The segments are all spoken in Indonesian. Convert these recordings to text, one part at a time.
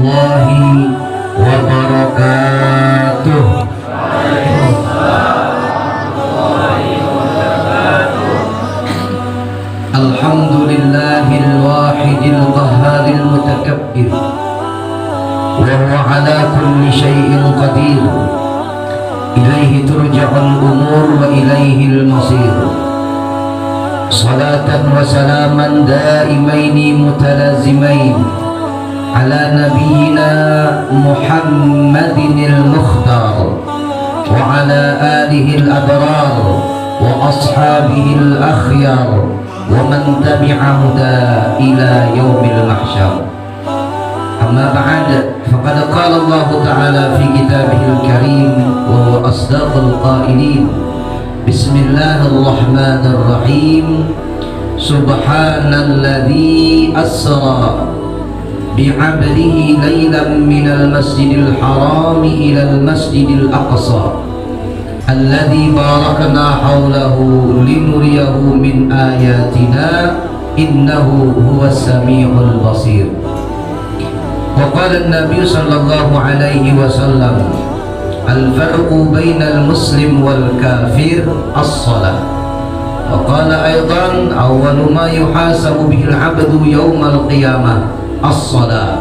warahmatullahi wabarakatuh. Alhamdulillahil wahidil qahharil mutakabbir wa huwa ala kulli syai'in qadir. Ilaihi turja'ul umur wa ilaihil masir. Salatan wa salaman daimaini mutalazimain ala nabiyyina Muhammadinil Mukhtar wa ala alihil abrar wa ashabihil akhyar wa man tabi'a huda ila yaumil mahsyar. Amma ba'd, faqad qala Allah ta'ala fi kitabihil karim wa huwa asdaqul qailin. Bismillahirrahmanirrahim. Subhanalladzi asra bi'abdihi laylan minal masjidil haram ilal masjidil aqsa alladzi barakna hawlahu linuriyahu min ayatina innahu huwas sami'ul basir. Wa qala an-nabiy sallallahu alaihi wasallam, al-farqu bainal muslim wal kafir as-salah. Wa qala aidan, awwalu ma yuhasabu bihil 'abdu yawmal qiyamah as-salah.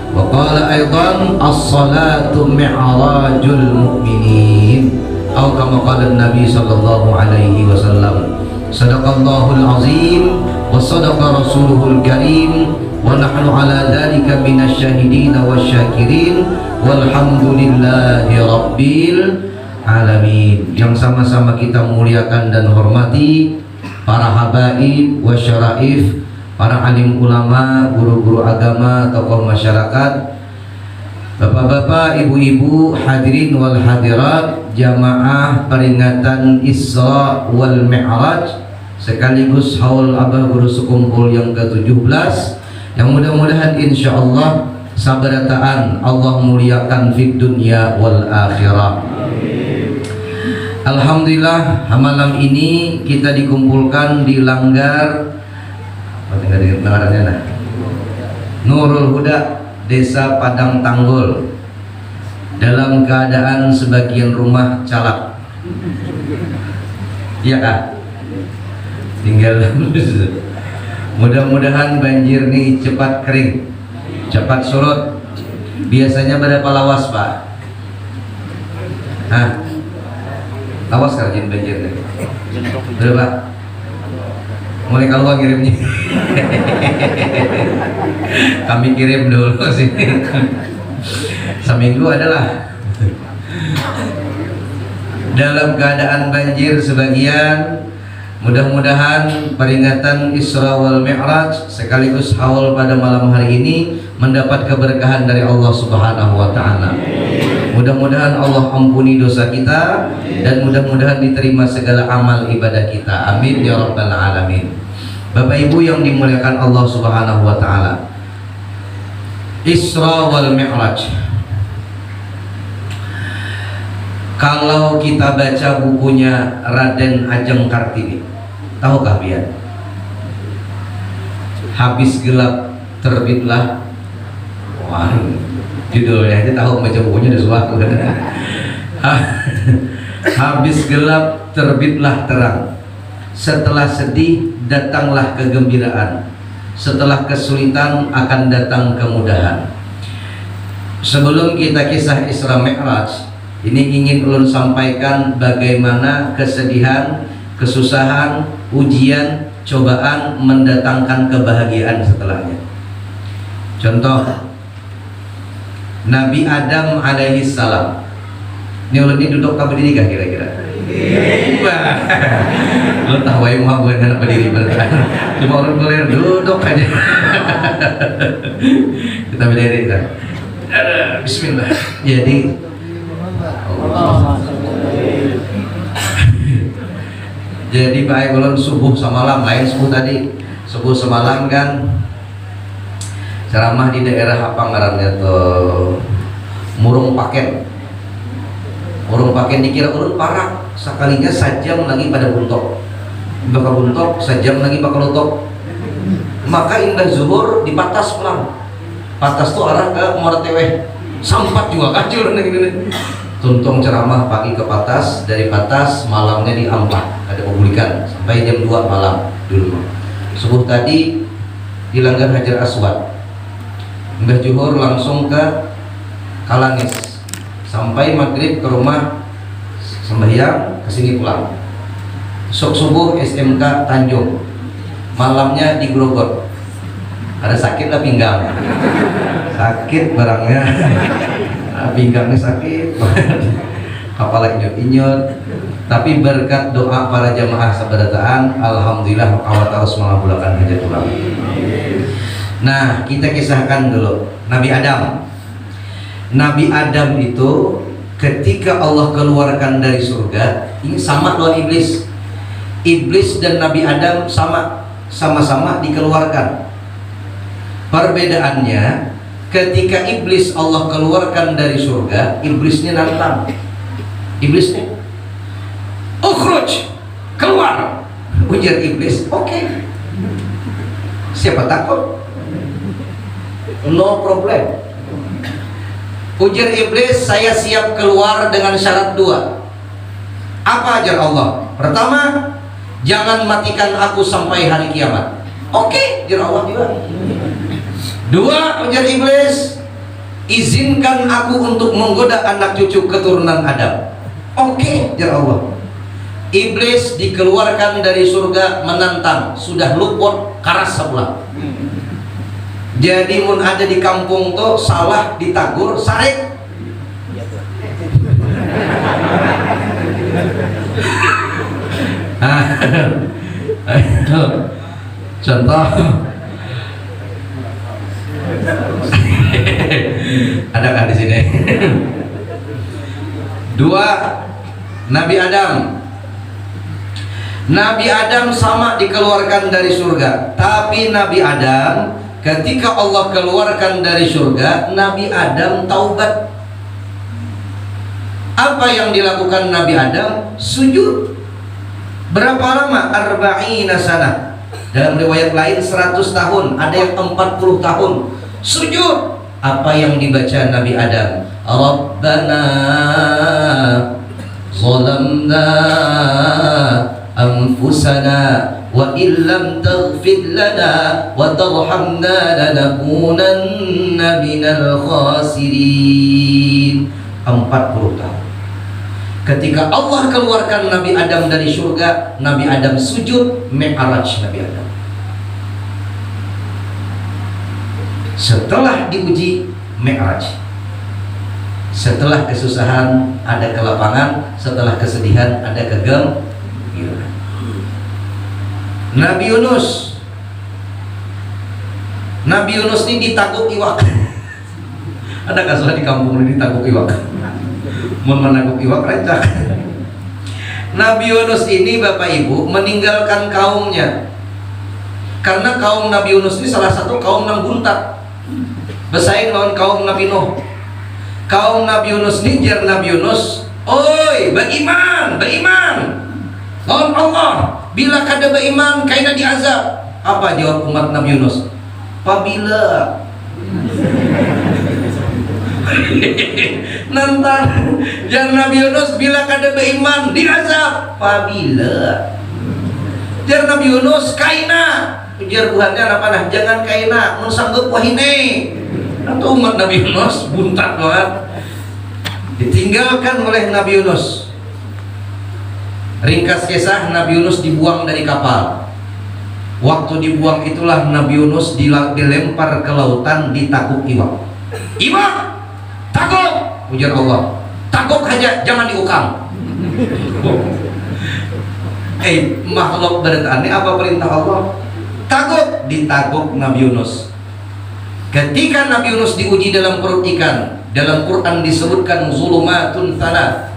Wa qala aidan, as-salatu mi'rajul mu'minin. Atau kama qala an-nabi sallallahu alaihi wasallam, sadaqallahul azim wa sadaqa rasuluhul karim wa nahnu ala dhalika minasyahidin wasyakirin walhamdulillahi rabbil alamin. Yang sama-sama kita muliakan dan hormati para habaib wa syaraif, para alim ulama, guru-guru agama, tokoh masyarakat, bapak-bapak, ibu-ibu, hadirin wal hadirat, jamaah peringatan Isra wal Mi'raj sekaligus haul abah guru sekumpul yang ke-17, yang mudah-mudahan insyaallah sabarataan Allah muliakan fid dunya wal akhirah. Alhamdulillah, malam ini kita dikumpulkan di Langgar Nurul Huda, Desa Padang Tanggul, dalam keadaan sebagian rumah calak. Iya kak? Tinggal mudah-mudahan banjir nih cepat kering, cepat surut. Biasanya berapa lawas pak? Hah? Lawas kerajin banjir nih? Berapa? Mulai kalau ngirimnya kami kirim dulu sih. Seminggu adalah dalam keadaan banjir sebagian. Mudah-mudahan peringatan Isra wal Mi'raj sekaligus haul pada malam hari ini mendapat keberkahan dari Allah Subhanahu wa taala. Mudah-mudahan Allah ampuni dosa kita dan mudah-mudahan diterima segala amal ibadah kita. Amin ya rabbal alamin. Bapak Ibu yang dimuliakan Allah Subhanahu wa taala. Isra wal Mi'raj. Kalau kita baca bukunya Raden Ajeng Kartini, tahukah pian? Habis gelap terbitlah. Wah, judulnya aja tahu, baca bukunya udah suatu. Habis gelap terbitlah terang. Setelah sedih datanglah kegembiraan. Setelah kesulitan akan datang kemudahan. Sebelum kita kisah Isra Mi'raj, ini ingin ulun sampaikan bagaimana kesedihan, kesusahan, ujian, cobaan mendatangkan kebahagiaan setelahnya. Contoh, Nabi Adam alaihi salam. Ini ulun ini duduk apa berdiri kah kira-kira? Lo tahu yang mau gue anak berdiri berkan. Cuma ulun boleh duduk aja. Kita berdiri kan. Bismillah. Jadi jadi baik ulun subuh semalam, lain subuh tadi, subuh semalam kan ceramah di daerah apa ngarannya tuh, Murung Paken. Murung Paken dikira ulun parah, sekalinya sajam lagi pada buntok, bakal buntok, sajam lagi bakal utok. Maka indah zuhur dipatas pulang. Patas tuh arah ke Morteweh, sampat juga kacau nih. Tuntung ceramah pagi ke Patas, dari Patas malamnya di Ampah, ada publikan sampai jam 2 malam dulu. Subuh tadi di Langgar Hajar Aswad, Mbah Juhur langsung ke Kalangis, sampai maghrib ke rumah sembahyang, kesini pulang. Besok subuh SMK Tanjung, malamnya di Grogol. Ada sakit lah pinggang, sakit barangnya. Pinggangnya sakit, kepala inyut-inyut, tapi berkat doa para jamaah sabarataan, alhamdulillah Allah terus mengabulkan hajat ulang. Nah, kita kisahkan dulu Nabi Adam. Nabi Adam itu ketika Allah keluarkan dari surga, ini sama lawan iblis. Iblis dan Nabi Adam sama-sama dikeluarkan. Perbedaannya, ketika iblis Allah keluarkan dari surga, iblisnya nantang. Iblisnya, ukhruj, keluar. Ujar iblis, oke. Siapa takut? No problem. Ujar iblis, saya siap keluar dengan syarat 2. Apa ajar Allah? Pertama, jangan matikan aku sampai hari kiamat. Oke, ajar Allah juga. 2, ujar iblis, izinkan aku untuk menggoda anak cucu keturunan Adam. Oke, ujar Allah. Iblis dikeluarkan dari surga menantang, sudah luput karas sebelah. Jadi mun ada di kampung tuh salah ditagur sarek. Contoh ada nggak di sini? 2, Nabi Adam. Nabi Adam sama dikeluarkan dari surga, tapi Nabi Adam ketika Allah keluarkan dari surga, Nabi Adam taubat. Apa yang dilakukan Nabi Adam? Sujud. Berapa lama? 40 sana. Dalam riwayat lain 100 tahun, ada yang 40 tahun. Sujud. Apa yang dibaca Nabi Adam? Rabbana zalamna anfusana wa illam taghfir lana wa tarhamna lanakunanna minal khasirin. 40 tahun. Ketika Allah keluarkan Nabi Adam dari surga, Nabi Adam sujud, Mi'raj Nabi Adam. Setelah diuji, Mi'raj. Setelah kesusahan ada kelapangan, setelah kesedihan ada kegembiraan. Nabi Yunus. Nabi Yunus ini ditakuk iwak. Ada kasus di kampung ini ditakuk iwak. Mau menakuk iwak rancak. Nabi Yunus ini Bapak Ibu meninggalkan kaumnya, karena kaum Nabi Yunus ini salah satu kaum yang buntat bersaing lawan kaum Nabi Nuh. Kaum Nabi Yunus ini jar Nabi Yunus, oi beriman lawan Allah, bila kada beriman kaina diazab. Apa jawab umat Nabi Yunus? Apabila nantang jar Nabi Yunus, bila kada beriman diazab. Apabila jar Nabi Yunus kaina, ujar Tuhannya apa nah, jangan kaina mun sanggup wahine. Atau umat Nabi Yunus buntat banget, ditinggalkan oleh Nabi Yunus. Ringkas kisah, Nabi Yunus dibuang dari kapal. Waktu dibuang itulah Nabi Yunus dilempar ke lautan, ditakuk iwak. Iwak, takuk, ujar Allah. Takuk aja, jangan diukang. Makhluk bertani apa perintah Allah? Takuk, ditakuk Nabi Yunus. Ketika Nabi Yunus diuji dalam perut ikan, dalam Quran disebutkan zulumatun thalath,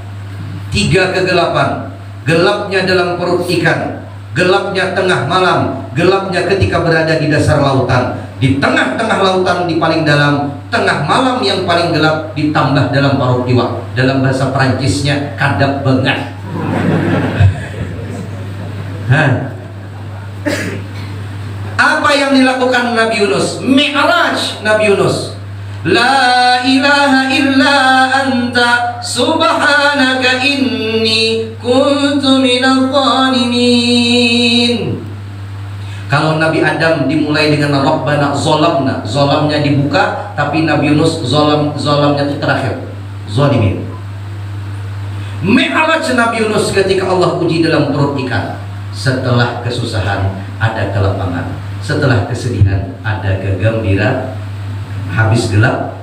3 kegelapan. Gelapnya dalam perut ikan, gelapnya tengah malam, gelapnya ketika berada di dasar lautan, di tengah-tengah lautan di paling dalam, tengah malam yang paling gelap, ditambah dalam perut iwak. Dalam bahasa Perancisnya kadap bengat. Apa yang dilakukan Nabi Yunus? Mi'raj Nabi Yunus. La ilaha illa anta subhanaka inni kuntu minadh dhalimin. Kalau Nabi Adam dimulai dengan Rabbana zolamna, zolamnya dibuka, tapi Nabi Yunus zolamnya itu terakhir, zalimin. Mi'raj Nabi Yunus ketika Allah uji dalam perut ikan. Setelah kesusahan ada kelapangan, setelah kesedihan ada kegembiraan, habis gelap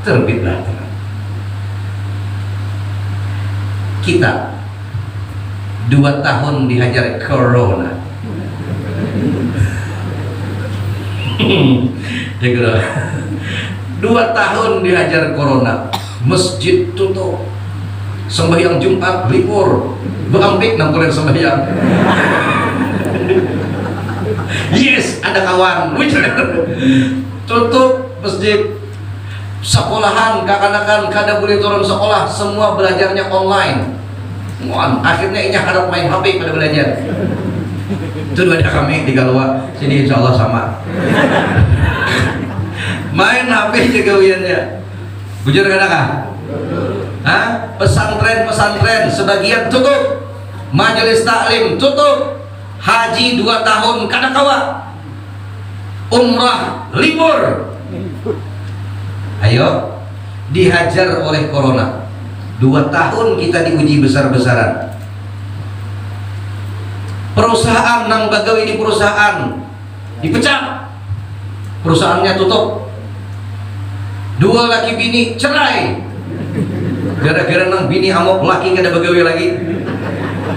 terbitlah terang. Kita 2 tahun dihajar corona. Ya gitu. 2 tahun dihajar corona, masjid tutup, sembahyang Jumat libur, berampik nampulan sembahyang. Yes, ada kawan. Tutup masjid, sekolahan kakak-kakak kada boleh turun sekolah, semua belajarnya online. Akhirnya ini harap main HP pada belajar. Itu ada kami di Galwa sini, insya Allah sama. Main HP juga wiannya. Bujur kadang pesantren sebagian tutup, majelis taklim tutup, haji 2 tahun kada kawa, umrah libur. Ayo, dihajar oleh corona. 2 tahun kita diuji besar-besaran. Perusahaan nang bagawi di perusahaan dipecat, perusahaannya tutup. 2 laki bini cerai gara-gara nang bini amok laki kada bagawi lagi.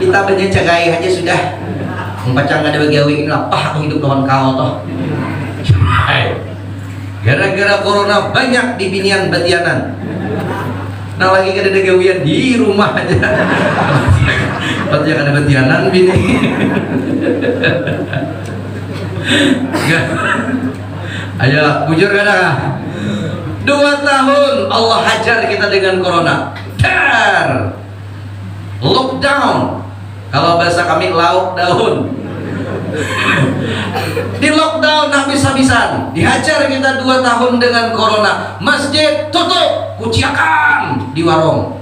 Kita mencegai aja sudah, pacang kada bagawi ini lapah hidup kawan kau toh. Gara-gara corona banyak di binian batianan. Nah lagi kada ada gawian di rumah aja. Pasti kada batianan bini. Ayo bujur kada? 2 tahun Allah hajar kita dengan corona. Dar. Lockdown. Kalau bahasa kami lauk daun. Di lockdown habis-habisan, dihajar kita 2 tahun dengan corona. Masjid tutup, kuciakan di warung.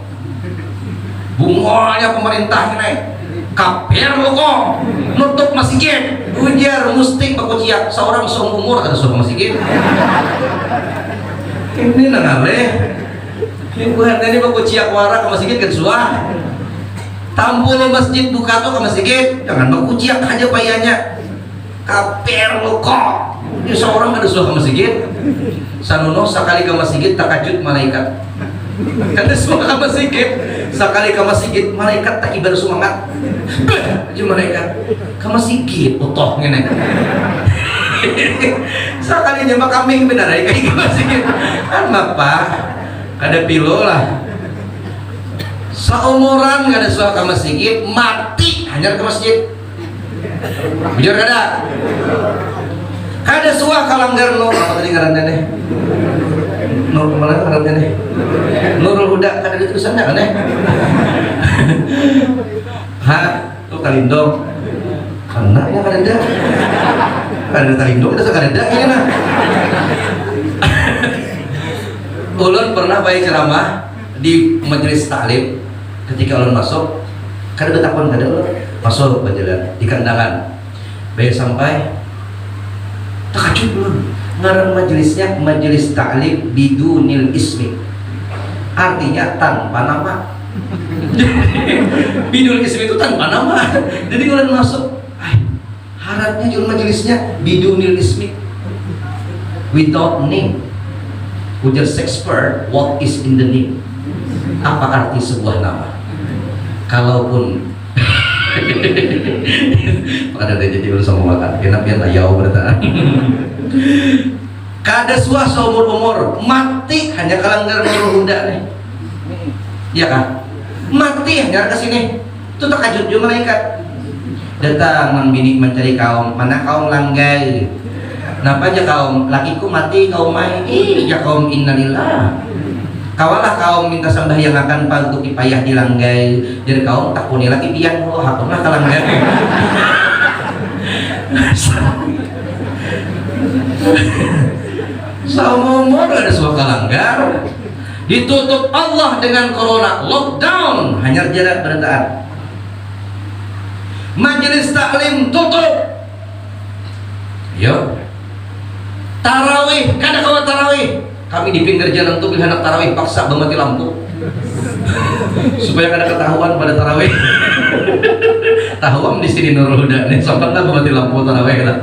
Bungolnya pemerintah ini kaper lo kok nutup masjid, ujar mustik pakuciak seorang seumur kada suka masjid. Ini nangale ini bukan ini pakuciak wara ke masjid kan suah. Tampul masjid buka tuh ke masjid, jangan pakuciak aja payahnya. Kaper lo kok ini seorang kada suka ke masjid. Sanono sekali ke masjid takajud malaikat. Kada suka ke masjid, sekali ke masjid malaikat tak ibadah semangat. Cuma malaikat ke masjid utuh ngene. Sekali nyembah kambing benar kayak ke masjid. Kan Bapak kada pilo lah. Seumuran kada suka ke masjid, mati hanya ke masjid. Bujur kada? Kada suka kalanggar no apa tadi ngaranna deh. Nur kemana ngaranna deh? Nurul Huda kada ditulisannya kan deh. Ha, tuh kalindong. Anaknya kada ada. Kada kalindong kada kada ini nah. Ulun pernah baik ceramah di majelis taklim. Ketika ulun masuk, kada betakon kada ulun masuk berjalan di kandangan. Baik sampai takjub ulun. Ngaran majelisnya majelis taklim bidunil ismi. Artinya tanpa nama. Bidunil ismi itu tanpa nama. Jadi ulun masuk, harapnya jual majelisnya bidunil ismi, without name. Ujar Shakespeare, what is in the name? Apa arti sebuah nama? Kalaupun pada jadi urusan makan, kenapa yang ayau bertahan? Kada suah seumur-umur mati hanya kalanggar Nurul Huda nih, ya kan? Mati hanya ke sini, itu takajud juga malaikat. Datang membini mencari kaum, mana kaum langgai? Napa aja kaum lakiku mati kaum mai, ya kaum innalillah. Kawalah kaum minta sembahyang akan untuk dipayah dilanggai. Jadi kaum takuni lagi pian lo hakunlah kalanggai. Sama ada suaka langgar. Ditutup Allah dengan corona, lockdown, hanya jarak bertahan. Majelis taklim tutup. Yo. Tarawih, kada kawan tarawih. Kami di pinggir jalan tuh bila anak tarawih paksa mati lampu. Supaya kada ketahuan pada tarawih. Tahuam di sini Nurul Huda nih, sobat lah mati lampu tarawih lah.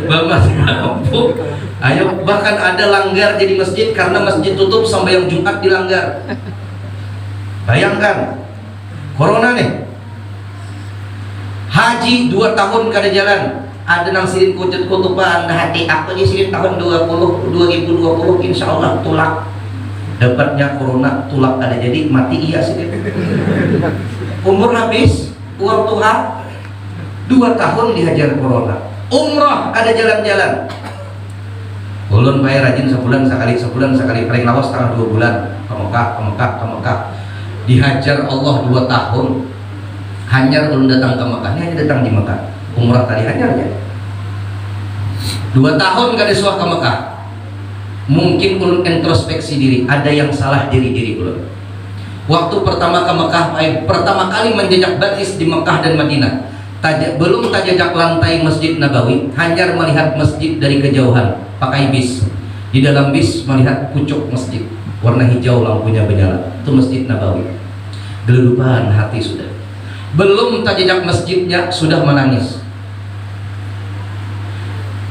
Mati lampu. Ayo, bahkan ada langgar jadi masjid karena masjid tutup sampai yang Jumat dilanggar. Bayangkan, corona nih. Haji 2 tahun kada jalan. Ada nang silin kujut kutupan hati aku di silin tahun 2020 insya Allah tulak. Dapatnya corona tulak ada jadi mati iya silin. Umur habis, uang Tuhan 2 tahun dihajar corona. Umrah ada jalan-jalan. Ulun bayar rajin sebulan sekali paling lawas setengah 2 bulan ke Mekah. Dihajar Allah 2 tahun. Hanyar ulun datang ke Mekah, ini hanya datang di Mekah. Umrah tadi hanyarnya 2 tahun kada suah ke Mekah. Mungkin ulun introspeksi diri, ada yang salah diri ulun. Waktu pertama ke Mekah, pertama kali menjejak batis di Mekah dan Madinah. Belum tajajak lantai Masjid Nabawi, hanya melihat masjid dari kejauhan, pakai bis. Di dalam bis melihat pucuk masjid, warna hijau lampunya menyala. Itu Masjid Nabawi. Gelulupan hati sudah. Belum tajajak masjidnya sudah menangis.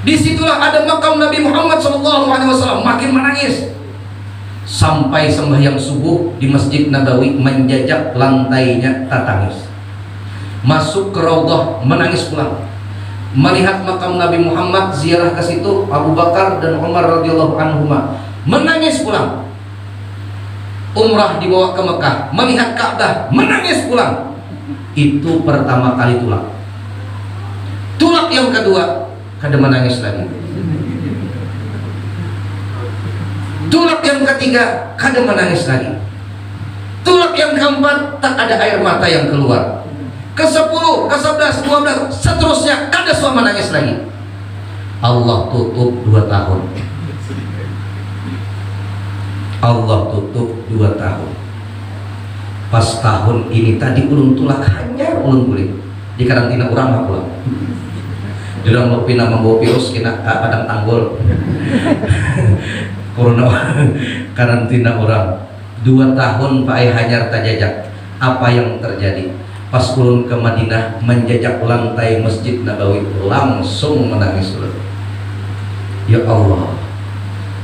Disitulah ada makam Nabi Muhammad SAW, makin menangis. Sampai sembahyang subuh di Masjid Nabawi menjajak lantainya tak tangis. Masuk ke Raudhah menangis pulang. Melihat makam Nabi Muhammad, ziarah ke situ, Abu Bakar dan Umar radhiyallahu anhuma menangis pulang. Umrah dibawa ke Mekah, melihat Ka'bah, menangis pulang. Itu pertama kali tulak. Tulak yang kedua, kada menangis lagi. Tulak yang ketiga, kada menangis lagi. Tulak yang keempat, tak ada air mata yang keluar. Ke-10, ke-11, 12, seterusnya kada suah menangis lagi. Allah tutup 2 tahun. Allah tutup 2 tahun. Pas tahun ini tadi ulun tulak hanya ulun kulit di karantina orang pulang. Di dalam pina membawa virus kena padang tanggul. Corona karantina orang 2 tahun Pak Hajar tajajak. Apa yang terjadi? Pas ulun ke Madinah menjajak lantai Masjid Nabawi langsung menangis ulun. Ya Allah,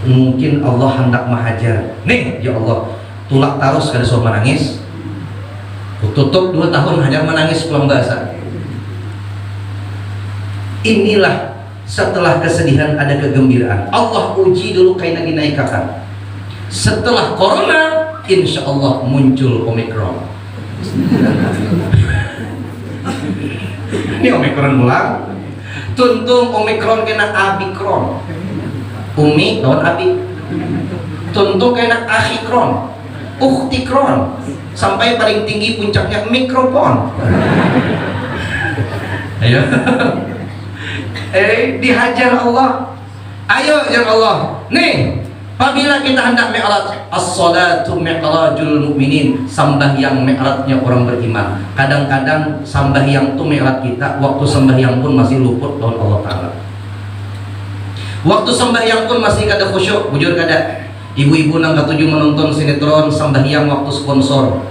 mungkin Allah hendak menghajar. Nih, ya Allah, tulak tarus kada suah menangis. Tutup 2 tahun hanya menangis pulang bahasa. Inilah setelah kesedihan ada kegembiraan. Allah uji dulu kaina dinaikakan. Setelah corona, insya Allah muncul Omikron. Ini Omikron ulang. Tuntung Omikron kena Abikron. Umi lawan Abi. Tuntung kena Akhikron, Uktikron, sampai paling tinggi puncaknya mikrofon. Ayo. Dihajar Allah. Ayo ya Allah. Nih, apabila kita hendak mi'raj, as-salatu mi'rajul mu'minin, sambahyang mi'rajnya orang beriman. Kadang-kadang sambahyang itu mi'raj kita, waktu sambahyang pun masih luput lawan Allah Ta'ala. Waktu sambahyang pun masih kada khusyuk, bujur kada. Ibu-ibu nang katuju menonton sinetron sambahyang waktu sponsor.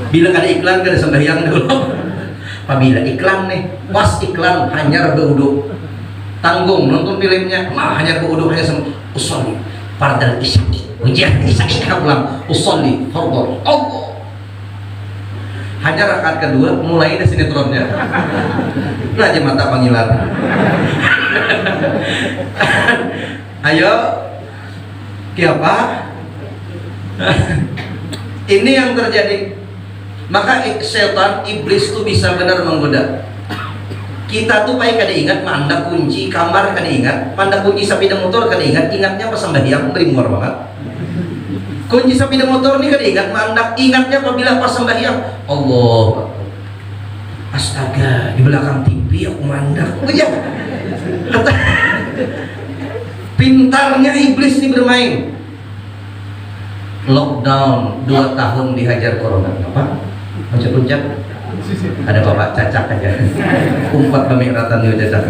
Bila ada iklan kada sambahyang dulu. Apabila iklan nih, pas iklan hanyar beuduk. Tanggung nonton filmnya, mah hanyar beuduk hanya sama usolli fardal isya'i. Ujian isya'i pulang usolli fardal Allah. Hajar rakaat kedua mulai dari sinetronnya. Raja mata panggilan. Ayo, siapa? Ini yang terjadi. Maka setan iblis tuh bisa benar menggoda. Kita tuh paling kada ingat mandak kunci kamar kada ingat, mandak kunci sepeda motor kada ingat, ingatnya pas sembahyang berimor banget. Kunci sepeda motor ini kada ingat, mandak ingatnya apabila pas sembahyang. Allah. Astaga, di belakang TV aku mandang. Oh ya, kata pintarnya iblis ini bermain. Lockdown 2 tahun dihajar corona. Apa? Loncat-loncat. Ada bapak cacak aja. Umpat pemikratan dia cacak.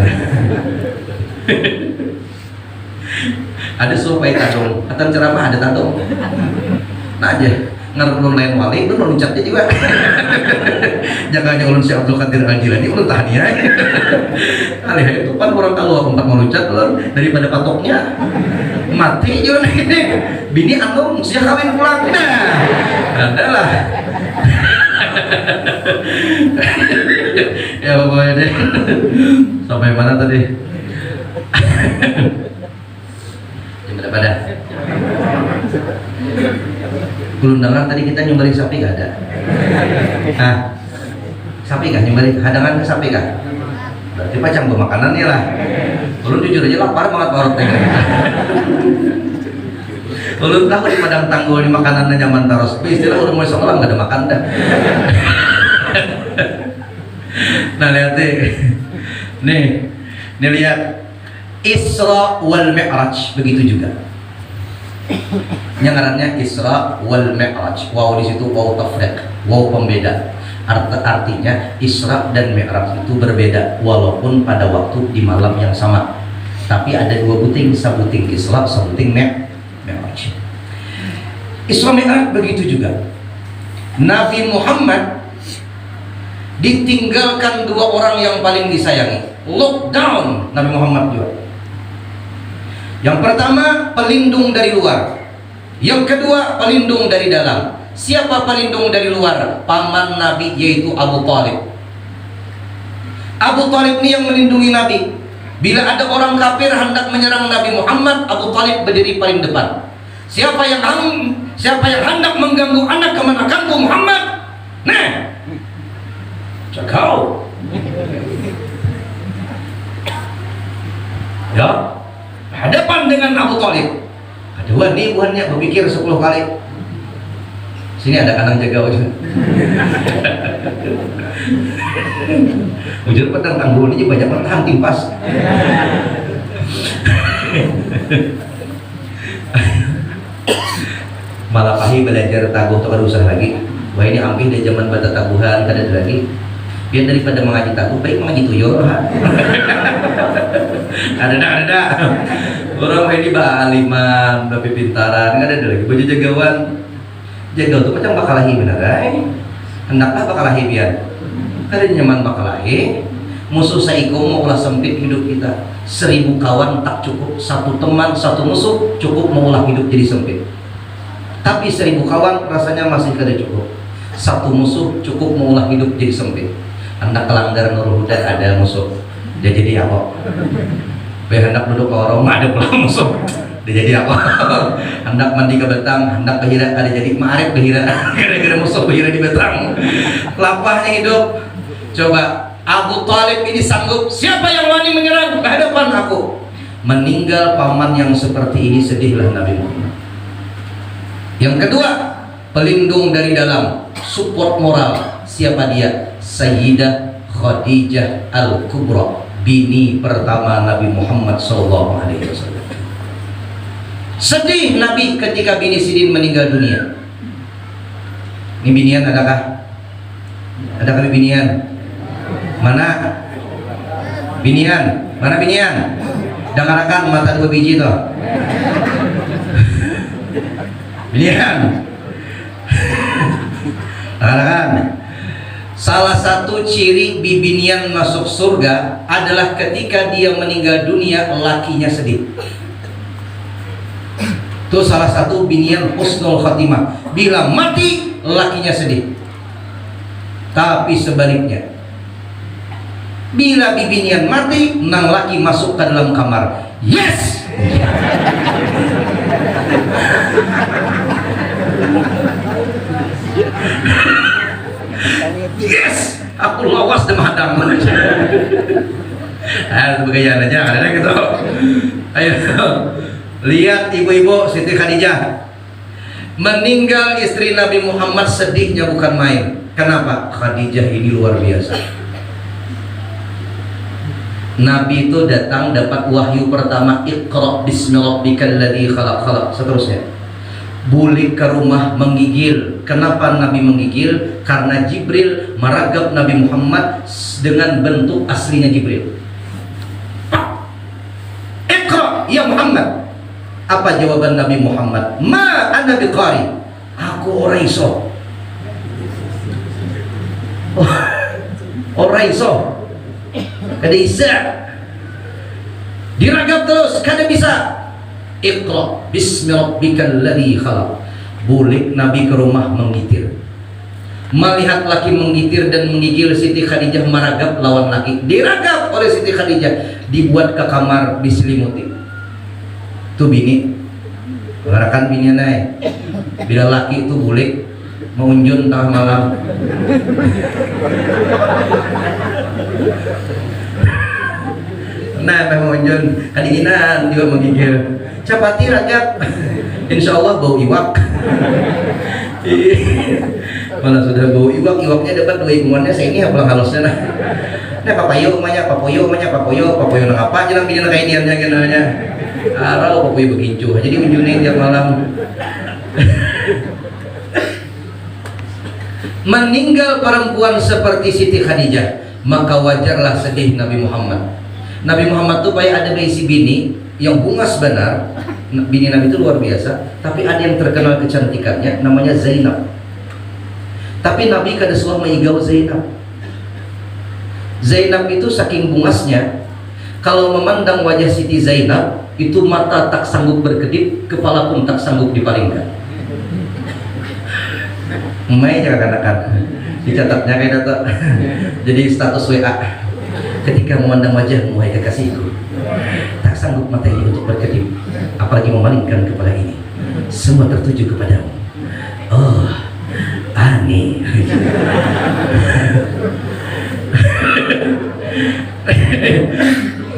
Ada supaya tadong, atau ceramah ada tadong. Nah aja, ngarep ulun lain wali, ulun loncatnya juga. Jangan hanya ulun si Abdul Qadir Al-Jilani, ulun tahan ya. Alih itu kan orang tahu aku tak mau loncat ulun daripada patoknya. Mati juga ini. Bini antum siap kawin pulang. Nah, adalah. Ya pokoknya deh. Sampai mana tadi? Pada undangan tadi kita nyumbari sapi gak ada? Nah, sapi gak nyumbari hadangan ke sapi gak? Berarti macam makanannya lah. Ulun jujur aja lapar banget parut teh. Ulun tahu di Padang Tanggul di makanannya nyaman taros. Istilah udah mulai sekolah nggak ada makan dah. Nah lihat nih lihat. Isra wal Mi'raj begitu juga. Yang ngarannya Isra wal Mi'raj. Wow di situ wow tafriq, wow pembeda. Artinya Isra dan Mi'raj itu berbeda walaupun pada waktu di malam yang sama. Tapi ada 2 buting, sabuting Isra, sabuting Mi'raj. Isra Mi'raj begitu juga. Nabi Muhammad ditinggalkan 2 orang yang paling disayangi. Lockdown Nabi Muhammad juga. Yang pertama pelindung dari luar, yang kedua pelindung dari dalam. Siapa pelindung dari luar? Paman Nabi yaitu Abu Thalib. Abu Thalib ini yang melindungi Nabi. Bila ada orang kafir hendak menyerang Nabi Muhammad, Abu Thalib berdiri paling depan. Siapa yang hendak mengganggu anak kemenakanku Muhammad? Nah, cakau. Ya, hadapan dengan Abu Thalib. Aduh, nih buahnya berpikir 10 kali. Sini ada kanang jaga wajah. Ujur Padang Tanggul ini banyak bertahan timpas. Malapahi belajar taguh tak usah lagi. Wah ini ambil dari zaman bata taguhan kada ada lagi. Biar daripada mengaji taguh baik mengaji tuyul. Ada. Orang ini baliman, tapi pintaran, nggak ada lagi. Baju jagawan, jaga tuh macam bakalahi bener, hendaklah bakalahi biar. Kada nyaman bakalahi. Musuh saiko mau ulah sempit hidup kita. 1000 kawan tak cukup, 1 teman, 1 musuh cukup mau ulah hidup jadi sempit. Tapi 1000 kawan rasanya masih kada cukup. 1 musuh cukup mau ulah hidup jadi sempit. Hendak kelanggar Nurul Huda ada musuh, dia jadi apa? Hendak duduk ke orang ada pula musuh, dia jadi apa? Hendak mandi ke betang, hendak behira ada jadi ma'arif behira, gara-gara musuh behira di betang. Lapahnya hidup. Coba Abu Thalib ini sanggup, siapa yang wani menyerang ke hadapan aku? Meninggal paman yang seperti ini, sedihlah Nabi Muhammad. Yang kedua, pelindung dari dalam, support moral. Siapa dia? Sayyidah Khadijah Al-Kubra, bini pertama Nabi Muhammad SAW. Sedih Nabi ketika bini Sidin meninggal dunia. Ini binian adakah? Adakah binian? Mana? Binian? Mana binian? Dangarakan mata 2 biji toh. Binian. Dangarakan. Salah satu ciri bibinian masuk surga adalah ketika dia meninggal dunia lakinya sedih. Itu salah satu binian husnul khatimah. Bila mati lakinya sedih. Tapi sebaliknya, bila bibinian mati nang laki masuk ke dalam kamar, yes. Yes, aku lawas dan madang. Begayaan aja, ada gitu. Ayo, lihat ibu-ibu Siti Khadijah meninggal istri Nabi Muhammad, sedihnya bukan main. Kenapa? Khadijah ini luar biasa. Nabi itu datang dapat wahyu pertama, Iqra bismi rabbikal ladzi khalaq, seterusnya. Bulik ke rumah menggigil. Kenapa Nabi menggigil? Karena Jibril meragap Nabi Muhammad dengan bentuk aslinya Jibril. Iqra ya Muhammad. Apa jawaban Nabi Muhammad? Ma ana biqari. Aku ora iso. Ora iso. Kada bisa. Diragap terus, kada bisa. Iqra bismi rabbikal ladzi khalaq. Bulik Nabi ke rumah menggitir. Melihat laki menggitir dan menggigil, Siti Khadijah meragap lawan laki. Diragap oleh Siti Khadijah, dibuat ke kamar, diselimuti. Tuh bini, ngarakan bini naik. Bila laki itu bulik mengunjun tengah malam, nah mengunjun kadinginan juga menggigil. Capati ragap, insya Allah bau iwak. Mana sudah bau iwak, iwaknya dapat dua imunnya. Saya ini apa halusnya nah. Nah papayo namanya, papoyo nang apa jelang bini kayak diamnya genanya. Arau papoyo begincu, jadi unjunin tiap malam. Meninggal perempuan seperti Siti Khadijah, maka wajarlah sedih Nabi Muhammad. Nabi Muhammad tuh kayak ada berisi bini yang bungas benar. Bini Nabi itu luar biasa, tapi ada yang terkenal kecantikannya, namanya Zainab. Tapi Nabi kada suah meigau Zainab. Zainab itu saking bungasnya, kalau memandang wajah Siti Zainab itu mata tak sanggup berkedip, kepala pun tak sanggup dipalingkan. Mai jangan katakan, dicatatnya kayak data. Jadi status WA, ketika memandang wajahmu hai kekasihku, tak sanggup mata ini untuk berkedip, apalagi memalingkan kepala ini. Semua tertuju kepadamu. Oh, Ani.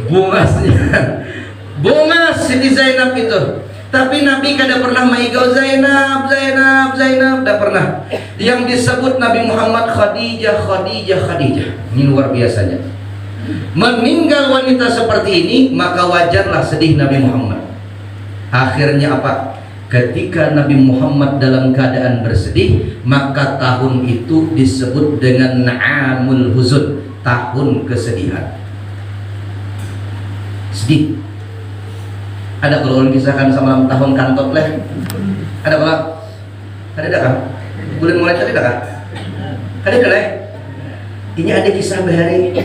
Bungas Siti Zainab itu. Tapi Nabi kada pernah maigau Zainab, tidak pernah. Yang disebut Nabi Muhammad Khadijah. Ini luar biasanya. Meninggal wanita seperti ini, maka wajarlah sedih Nabi Muhammad. Akhirnya apa? Ketika Nabi Muhammad dalam keadaan bersedih, maka tahun itu disebut dengan Na'amul Huzun, tahun kesedihan. Sedih. Ada kalau kisahkan sama tahun kantot leh. Ada kalau ada kan? Bulan mulai tadi kan? Ada leh. Ini ada kisah bahari.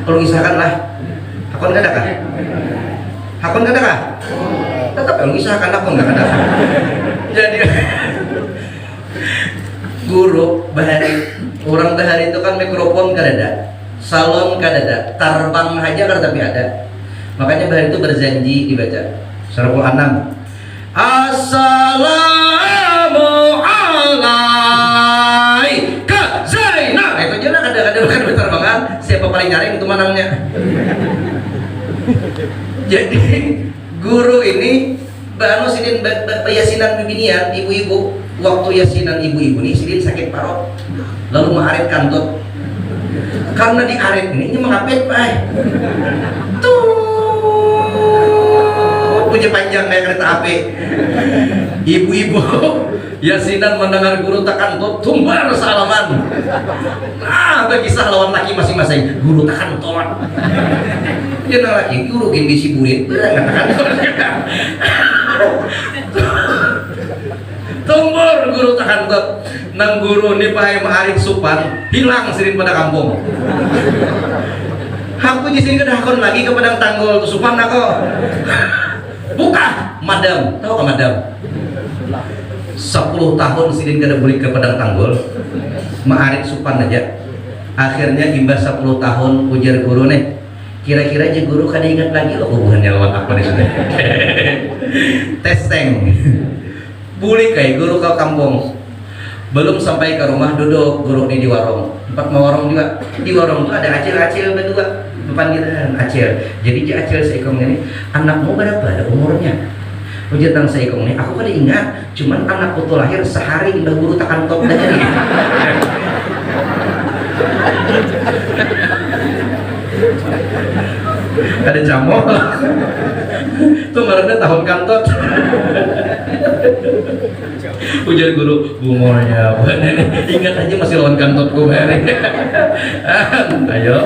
Kalau kisahkan lah. Hakon kada kan? Hakon kada kan? Tetap kalau kisahkan hakon kada kan? Jadi guru bahari, orang bahari itu kan mikrofon kada ada, salon kada ada, terbang aja kada tapi ada. Makanya bahari itu berjanji dibaca surah Al-An'am. Assalamu alaika Zainab. Itu aja lah ada bukan berterbangan. Siapa paling nyaring itu manangnya. Jadi guru ini banu sidin yasinan bibinian ibu-ibu. Waktu yasinan ibu-ibu nih sidin sakit parot. Lalu mengarit kantut. Karena di arit ini mengapit pak. Tuh punya panjang kayak kereta api. Ibu-ibu yasinan mendengar guru takan tumbar salaman. Nah berkisah lawan laki masing-masing. Guru takan tolak. Dia laki guru gini disiburin. Tumbur guru takan tot. Nang guru nih pakai maarik supan hilang sirin pada kampung. Aku di sini kedahkon lagi ke padang tanggul supan aku. Buka, madam, tahu kan madam? 10 tahun sidin kada balik ke padang tanggul, maarik supan aja. Akhirnya imbas 10 tahun ujar guru nih, kira-kira aja guru kada ingat lagi loh hubungannya lawan apa di sini. Testing, balik kayak guru ke kampung. Belum sampai ke rumah duduk guru nih di warung. 4 warung juga. Di warung tuh ada acil-acil berdua. Depan kita acil. Jadi acil seikong ini anakmu berapa ada umurnya? Ujar tang seikong ini aku kada ingat. Cuman anakku tuh lahir sehari indah guru takan top dah jadi. ada camol itu ngaranna tahun kantot. Ujar guru bumornya ingat aja masih lawan kantot kemarin. Ayo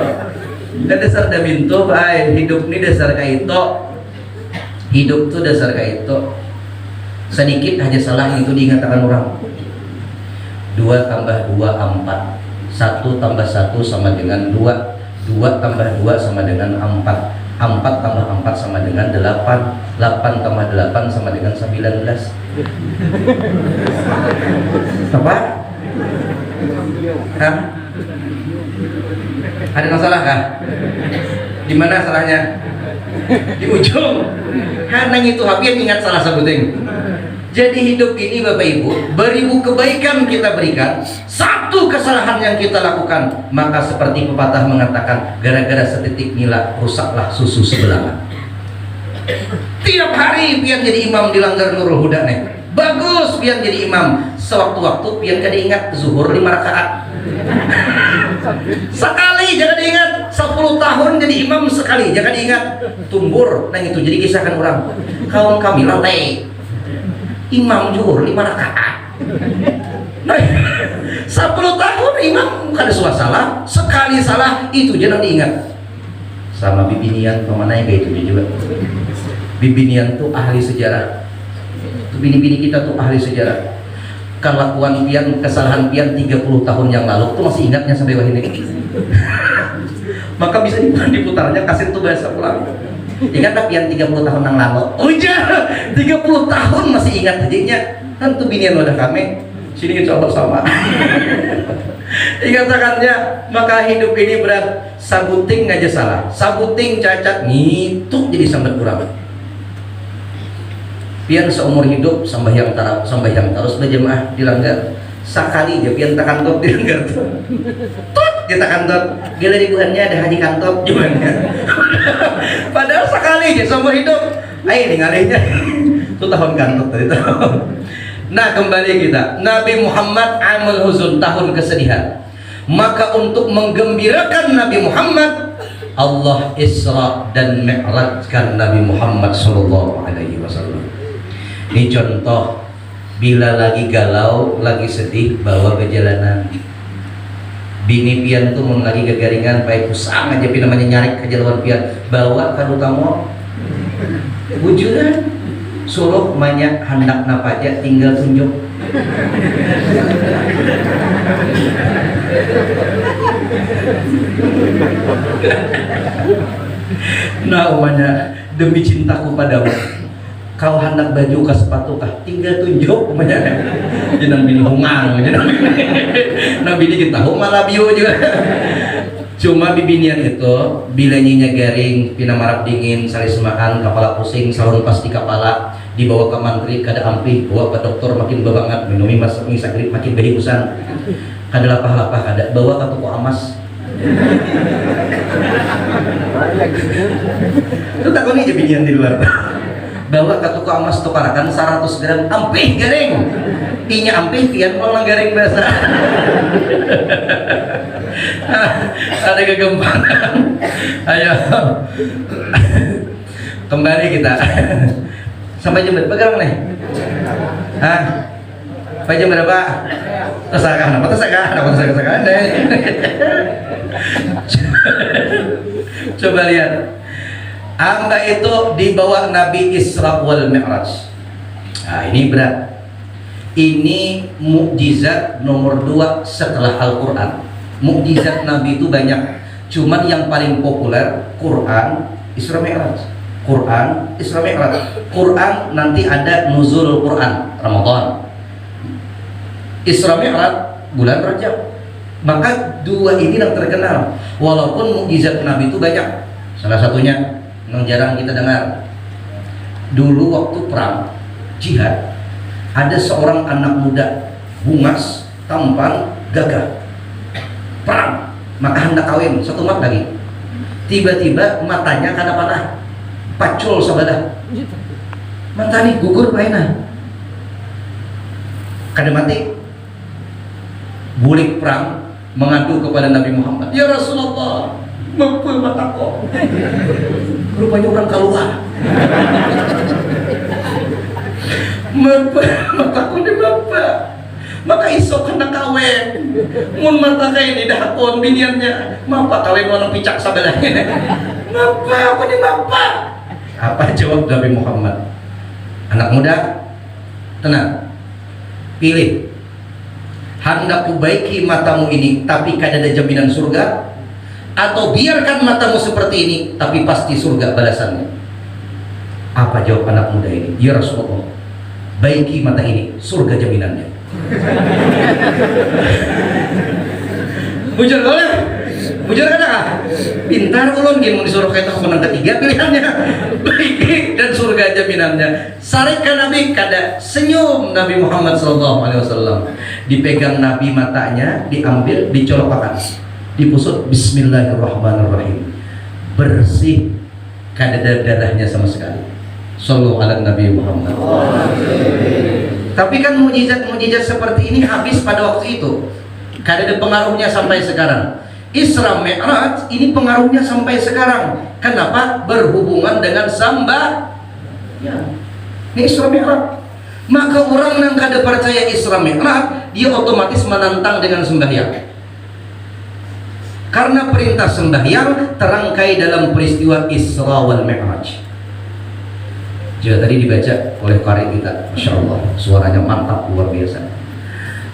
dan dasar daminto baik hidup ini dasar kaito, hidup tuh dasar kaito. Sedikit aja salah itu diingatkan orang. 2 tambah 2 4, 1 tambah 1 sama dengan 2, 2 tambah 2 sama dengan 4, 4 tambah 4 sama dengan 8, 8 tambah 8 sama dengan 19. Apa? Hah? Ada masalah kah? Di mana salahnya? Di ujung. Hanang itu hampir ingat salah sebuting. Jadi hidup ini Bapak Ibu, beribu kebaikan kita berikan, satu kesalahan yang kita lakukan, maka seperti pepatah mengatakan, gara-gara setitik nila rusaklah susu sebelahan. Tiap hari pian jadi imam di Langgar Nurul Huda nih. Bagus pian jadi imam. Sewaktu-waktu pian kada ingat zuhur 5 rakaat. Sekali jangan diingat, 10 tahun jadi imam sekali jangan diingat. Tumbur, nah itu jadi kisahkan orang. Kawan kami lantai. Imam zuhur 5 rakaat. Nah, 10 tahun imam kada salah, sekali salah itu jangan diingat. Sama bibinian pemanai kayak itu juga. Bibinian tuh ahli sejarah. Tuh bini-bini kita tuh ahli sejarah. Kelakuan pian, kesalahan pian 30 tahun yang lalu tuh masih ingatnya sampai wah ini. Maka bisa diputarnya kaset tuh bahasa pulang. Ingat pian 30 tahun yang lalu. Oh iya, 30 tahun masih ingat jadinya. Kan tuh binian wadah kami. Sini insya Allah sama. Dikatakannya, maka hidup ini berat. Sabuting aja salah, sabuting cacat ngituk jadi sambat kurang. Pian seumur hidup sambahyang terus berjemaah di Langgar. Sekali dia pian tak kantor di Langgar tuh. Tut dia tak kantor. Gila ribuannya ada haji kantor gimana? Padahal sekali dia seumur hidup. Ayo ninggalinya. Itu tahun kantor tadi tahun. Nah kembali kita, Nabi Muhammad amul huzun, tahun kesedihan. Maka untuk menggembirakan Nabi Muhammad, Allah Isra dan Mi'rajkan Nabi Muhammad Sallallahu Alaihi Wasallam. Ini contoh, bila lagi galau, lagi sedih, bawa ke jalanan. Bini pian tuh mau lagi kegaringan, baik usang aja pi namanya nyarik ke jalan pian, bawa ke utama. Wujudan, suruh banyak hendak napa aja, tinggal tunjuk. Nah umanya demi cintaku padamu, kau hendak baju ke sepatu kah, tinggal tunjuk umanya. Jenang bini hungang, nah bini kita malah bio juga. Cuma bibinian itu bila nyinya garing, pina marap dingin, salis makan, kepala pusing, salon pasti kepala, dibawa ke mantri kada ampi, bawa ke dokter makin babangat, minumi mas sakit makin behiusan, kada lapah-lapah kada, bawa ke toko amas. Itu takut nih bibinian di luar. Bawa ke toko amas tukarakan 100 gram ampih garing. Inya ampih pian orang garing biasa. Ada kegempangan. Ayo kembali kita sampai jam berapa sekarang nih? Hah? Sampai jam berapa? Tersakah? Apa tersakah deh? Coba lihat. Angka itu dibawa Nabi Isra wal Mi'raj. Nah ini berat. Ini mukjizat nomor 2 setelah Al-Quran. Mukjizat Nabi itu banyak, cuman yang paling populer Quran, Isra Mi'raj. Quran, Isra Mi'raj. Quran nanti ada nuzul Quran Ramadan. Isra Mi'raj bulan Rajab. Maka 2 ini yang terkenal. Walaupun mukjizat Nabi itu banyak. Salah satunya yang jarang kita dengar. Dulu waktu perang jihad, ada seorang anak muda bungas, tampan, gagah. Perang, maka hendak kawin, 1 mat lagi. Tiba-tiba matanya kada panah, pacul sabadah. Mata nih gugur paina. Kada mati. Bulik perang mengadu kepada Nabi Muhammad. Ya Rasulullah, Mempel mataku. Rupanya orang keluar. Mempel mataku di bapak. Maka isok kena kawin. Mun mata kain di dahakon biniannya. Mapa kawin orang picak sabelahnya. Mapa apa nih mapa? Apa jawab Nabi Muhammad? Anak muda, tenang. Pilih. Hendak kubaiki matamu ini, tapi kada ada jaminan surga, atau biarkan matamu seperti ini, tapi pasti surga balasannya. Apa jawab anak muda ini? Ya Rasulullah, baiki mata ini, surga jaminannya. Bujur boleh? Bujur kada? Pintar ulun gini disuruh kita menang ketiga pilihannya. Baiki dan surga jaminannya. Sarikkan Nabi kada senyum Nabi Muhammad SAW. Dipegang Nabi matanya, diambil, dicolokkan, dipusut. Bismillahirrahmanirrahim. Bersih, kada ada darahnya sama sekali. Sallallahu ala Nabi Muhammad. Tapi kan mujizat-mujizat seperti ini habis pada waktu itu. Kada ada pengaruhnya sampai sekarang. Isra Mi'raj ini pengaruhnya sampai sekarang. Kenapa? Berhubungan dengan sembah. Ya. Ini Isra Mi'raj. Maka orang yang kada percaya Isra Mi'raj, dia otomatis menantang dengan sembahyang. Karena perintah sembahyang terangkai dalam peristiwa Isra wal Mi'raj. Juga tadi dibaca oleh qari kita, Masya Allah, suaranya mantap, luar biasa.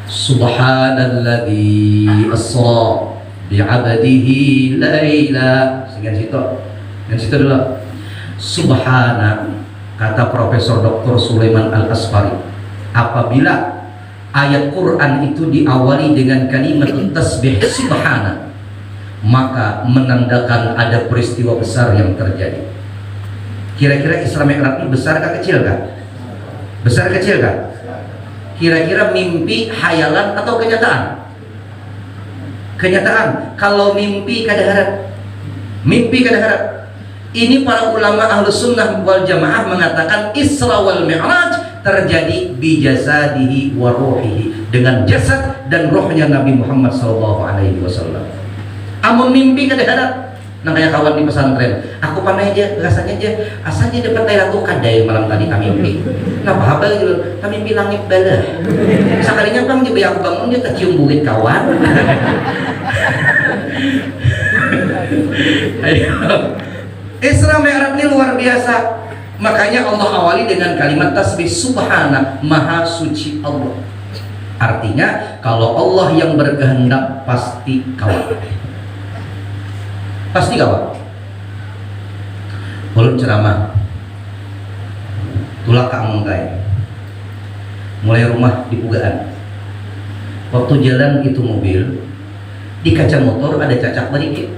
Subhanalladzi asra bi'abadihi laila. Dengan situ dulu. Subhana, kata Profesor Dr. Sulaiman Al-Asfari, apabila ayat Quran itu diawali dengan kalimat tasbih subhana, maka menandakan ada peristiwa besar yang terjadi. Kira-kira Isra Mi'raj ini besar kah kecil kah? Besar kecil kah? Kira-kira mimpi, hayalan atau kenyataan? Kenyataan. Kalau mimpi kada harap. Mimpi kada harap. Ini para ulama Ahlus Sunnah wal Jamaah mengatakan Isra wal Mi'raj terjadi bijasadihi wa ruhihi, dengan jasad dan rohnya Nabi Muhammad SAW. Amun mimpi kada harap. Nah kayak kawan di pesantren, aku pandai aja, rasanya aja, asalnya dapat Lailatul Qadar malam tadi kami mimpi. Nah apa gitu, kami mimpi langit bala. Sekalinya bang juga aku bangun dia kecium burit kawan. Isra Mi'raj ini luar biasa. Makanya Allah awali dengan kalimat tasbih subhana, maha suci Allah. Artinya kalau Allah yang berkehendak pasti kawan. Pasti kawan. Ulun ceramah tulak Kak Mungkai, mulai rumah di Pugaan. Waktu jalan itu mobil, di kaca motor ada cacak berikit.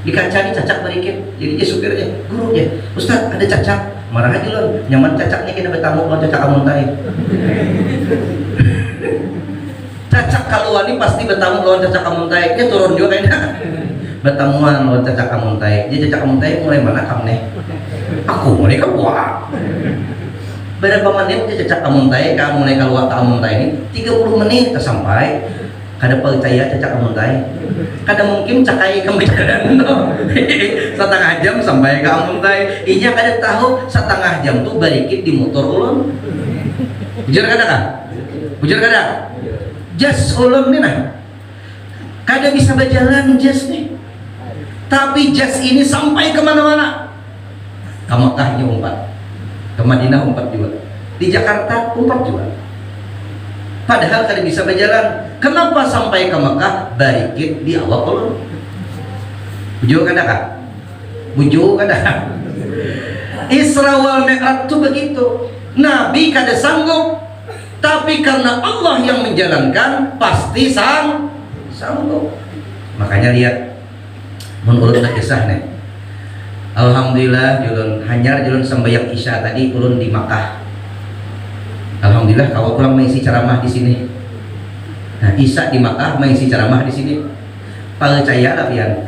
Di kaca ini cacak berikit. Jadi dia supirnya, gurunya, Ustaz ada cacak. Marah aja loh, nyaman cacaknya kita bertamu kalau cacak Mungkai. Cacak kalau wani pasti bertamu lawan cacak Mungkai. Dia turun juga kayaknya. Bertemuan lawan cacak Mungkai. Dia cacak Mungkai mulai mana kamu nih? Aku mulai keluar. Berapa menit dia cacak Mungkai, kamu mulai keluar Mungkai ini 30 menit sampai. Kada percaya cacak Mungkai. Kada mungkin cakai kemikiran setengah jam sampai ke Mungkai. Inya kada tahu setengah jam tuh barikit di motor ulun. Bujur kada kah? Bujur kada? Jas ulun nih nah. Kada bisa berjalan jas nih. Tapi jas ini sampai kemana-mana. Ke Mekahnya umpat, ke Madinah umpat juga, di Jakarta umpat juga. Padahal kada bisa berjalan. Kenapa sampai ke Mekah? Barikit di awak ulun. Bujuk kada kah? Bujuk kada kah? Isra wal Mi'raj itu begitu. Nabi kada sanggup, tapi karena Allah yang menjalankan pasti sanggup. Makanya lihat menurut kisah nih, alhamdulillah julun hanyar julun sembahyang isya tadi ulun di Makkah. Alhamdulillah kalau kurang mengisi ceramah di sini. Nah isya di Makkah mengisi ceramah di sini. Percaya lah pian.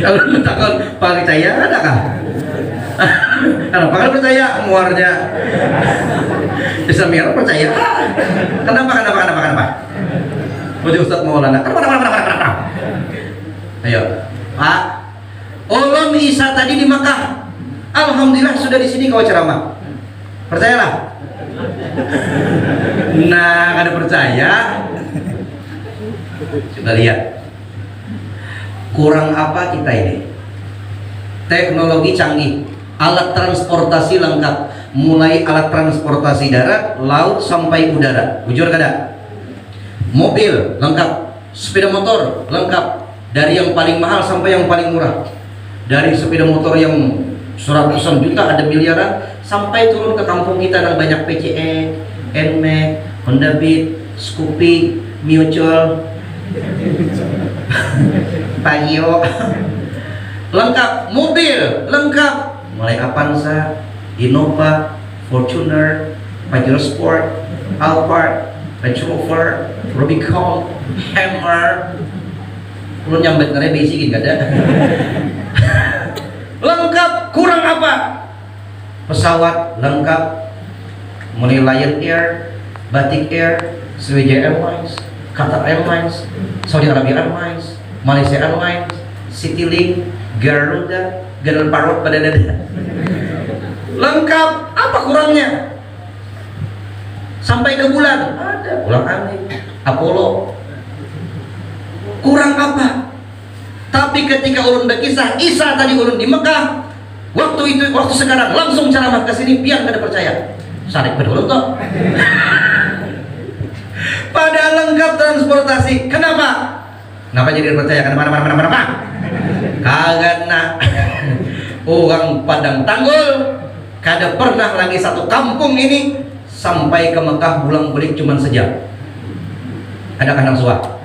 Kalau takut percaya ada kah? Kenapa kan percaya muarnya? Bisa miar percaya. Kenapa? Wajah Ustaz Maulana. Kenapa? Ayo, Pak. Ulun Isa tadi di Makkah. Alhamdulillah sudah di sini kau ceramah. Percayalah. Nah, kada percaya. Coba lihat. Kurang apa kita ini? Teknologi canggih, alat transportasi lengkap, mulai alat transportasi darat, laut sampai udara. Jujur kada? Mobil lengkap, sepeda motor lengkap, dari yang paling mahal sampai yang paling murah. Dari sepeda motor yang ratusan juta, ada miliaran, sampai turun ke kampung kita yang banyak PCE, NMAX, Honda Beat, Scoopy, Mutual, Tagio. Lengkap, mobil lengkap, mulai Avanza, Innova, Fortuner, Pajero Sport, Alphard, Range Rover, Rubicon, Hammer. Lu nyambet ngernya basikin gak ada. Lengkap, kurang apa? Pesawat lengkap, mulai Lion Air, Batik Air, Sriwijaya Airlines, Qatar Airlines, Saudi Arabia Airlines, Malaysia Airlines, Citylink, Garuda, Garuda Parrot pada dada. Lengkap, apa kurangnya? Sampai ke bulan ada, bulan angin, Apollo. Kurang apa? Tapi ketika ulun berkisah Isa tadi ulun di Mekah, waktu itu, waktu sekarang langsung ceramah ke sini, biar kada percaya. Sarik pedulun toh. Padahal lengkap transportasi. Kenapa? Kenapa jadi percaya? Kenapa? Kagak nak. Orang Padang Tanggul kada pernah lagi satu kampung ini sampai ke Mekah pulang balik cuma sejam. Ada kandang suah.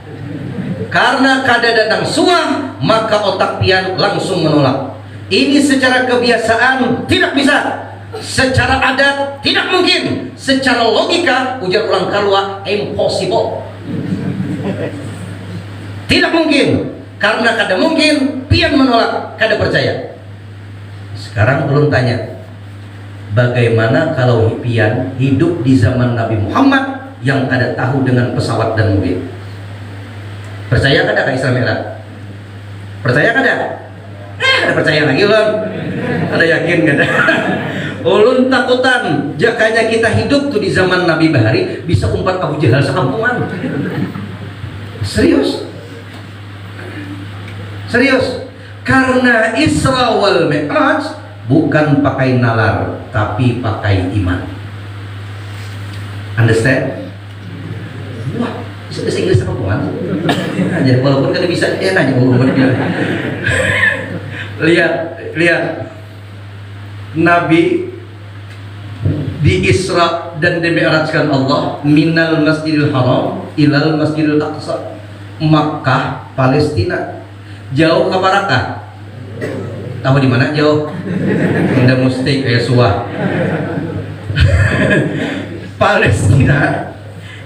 Karena kada datang suah, maka otak pian langsung menolak. Ini secara kebiasaan tidak bisa, secara adat tidak mungkin, secara logika ujar ulang kalwa impossible. Tidak mungkin, karena kada mungkin, pian menolak, kada percaya. Sekarang belum tanya, bagaimana kalau pian hidup di zaman Nabi Muhammad yang kada tahu dengan pesawat dan mobil? Percaya kada ke Isra Mi'raj? Percaya kada? Ada percaya lagi ulun. Ada yakin kada? Ulun takutan jakanya kita hidup tuh di zaman Nabi Bahari bisa umpat Abu Jahal sekampungan. Serius? Serius? Karena Isra wal Mi'raj bukan pakai nalar tapi pakai iman. Understand? Wah, bahasa Inggris sekampungan. Jadi walaupun kada bisa nanya ngomong lihat Nabi di Isra dan dimi'rajkan Allah minal Masjidil Haram ilal Masjidil Aqsa, Makkah, Palestina. Jauh ke Barakah? Tahu di mana jauh? Udah mesti kayak suah. Palestina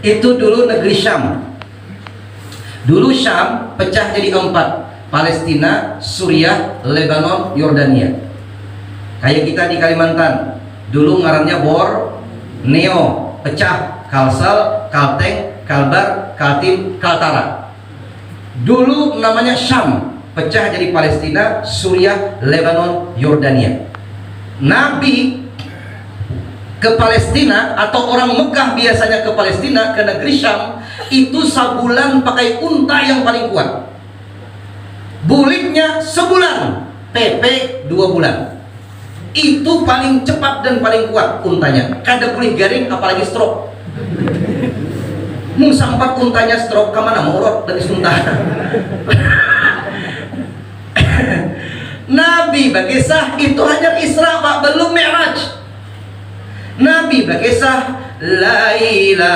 itu dulu negeri Syam. Dulu Syam pecah jadi 4, Palestina, Suriah, Lebanon, Yordania. Kayak kita di Kalimantan, dulu ngarannya Borneo, pecah Kalsel, Kalteng, Kalbar, Kaltim, Kaltara. Dulu namanya Syam, pecah jadi Palestina, Suriah, Lebanon, Yordania. Nabi ke Palestina, atau orang Mekah biasanya ke Palestina, ke negeri Syam, itu sebulan pakai unta yang paling kuat. Buliknya sebulan, PP 2 bulan. Itu paling cepat dan paling kuat untanya. Kada boleh garing apalagi stroke. Mung sampat untanya stroke kemana mau urut dari unta. Nabi berkisah itu hanya Isra Pak, belum Mi'raj. Nabi berkisah Laila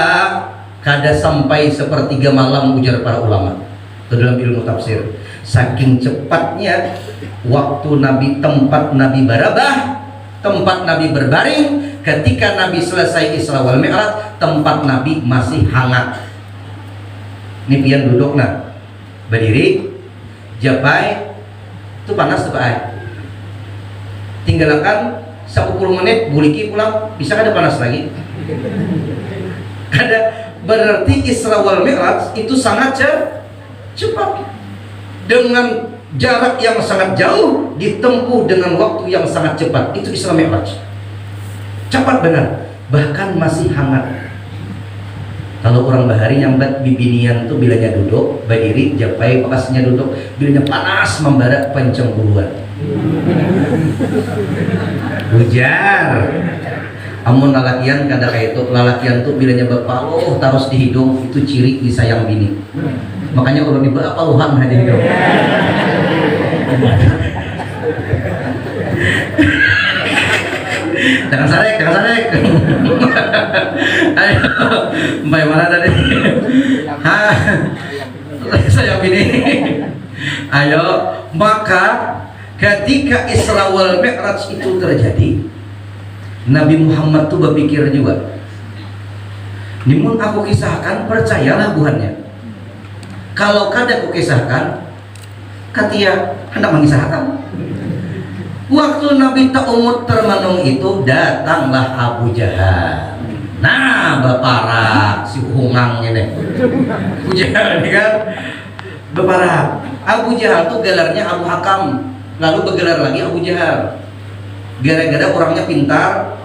kada sampai sepertiga malam ujar para ulama itu dalam ilmu tafsir. Saking cepatnya waktu Nabi, tempat Nabi barabah, tempat Nabi berbaring. Ketika Nabi selesai Isra wal Mi'raj, tempat Nabi masih hangat. Ini pian duduk nah, berdiri, japai, itu panas tuh Pak. Tinggalkan 10 menit, buliki pulang, bisa kada panas lagi? Kada. Berarti Isra wal Mi'raj itu sangat cepat. dengan jarak yang sangat jauh ditempuh dengan waktu yang sangat cepat. Itu Isra Mi'raj. Cepat benar, bahkan masih hangat. Kalau orang bahari nyambat bibinian tuh bilanya duduk, berdiri, japai pakasnya duduk, bilanya panas membara pencemburuan. Ujar. Amun lalakian kada kayak itu, lalakian tuh bilanya bapaloh taruh di hidung, itu ciri disayang bini. Makanya kalau dibawa paluhan aja hidung. Jangan sarek. Ayo, Mbak mana tadi? Sayang bini. Ayo, maka ketika Isra wal Mi'raj itu terjadi, Nabi Muhammad tuh berpikir juga, nimun aku kisahkan, percayalah buhannya. Kalau kada aku kisahkan, katia hendak mengisahkan. Waktu Nabi tak umur termenung itu, datanglah Abu Jahal. Nah, baparak si hungang ini. Abu Jahal ini kan baparak. Abu Jahal tuh gelarnya Abu Hakam, lalu bergelar lagi Abu Jahal. Gara-gara orangnya pintar,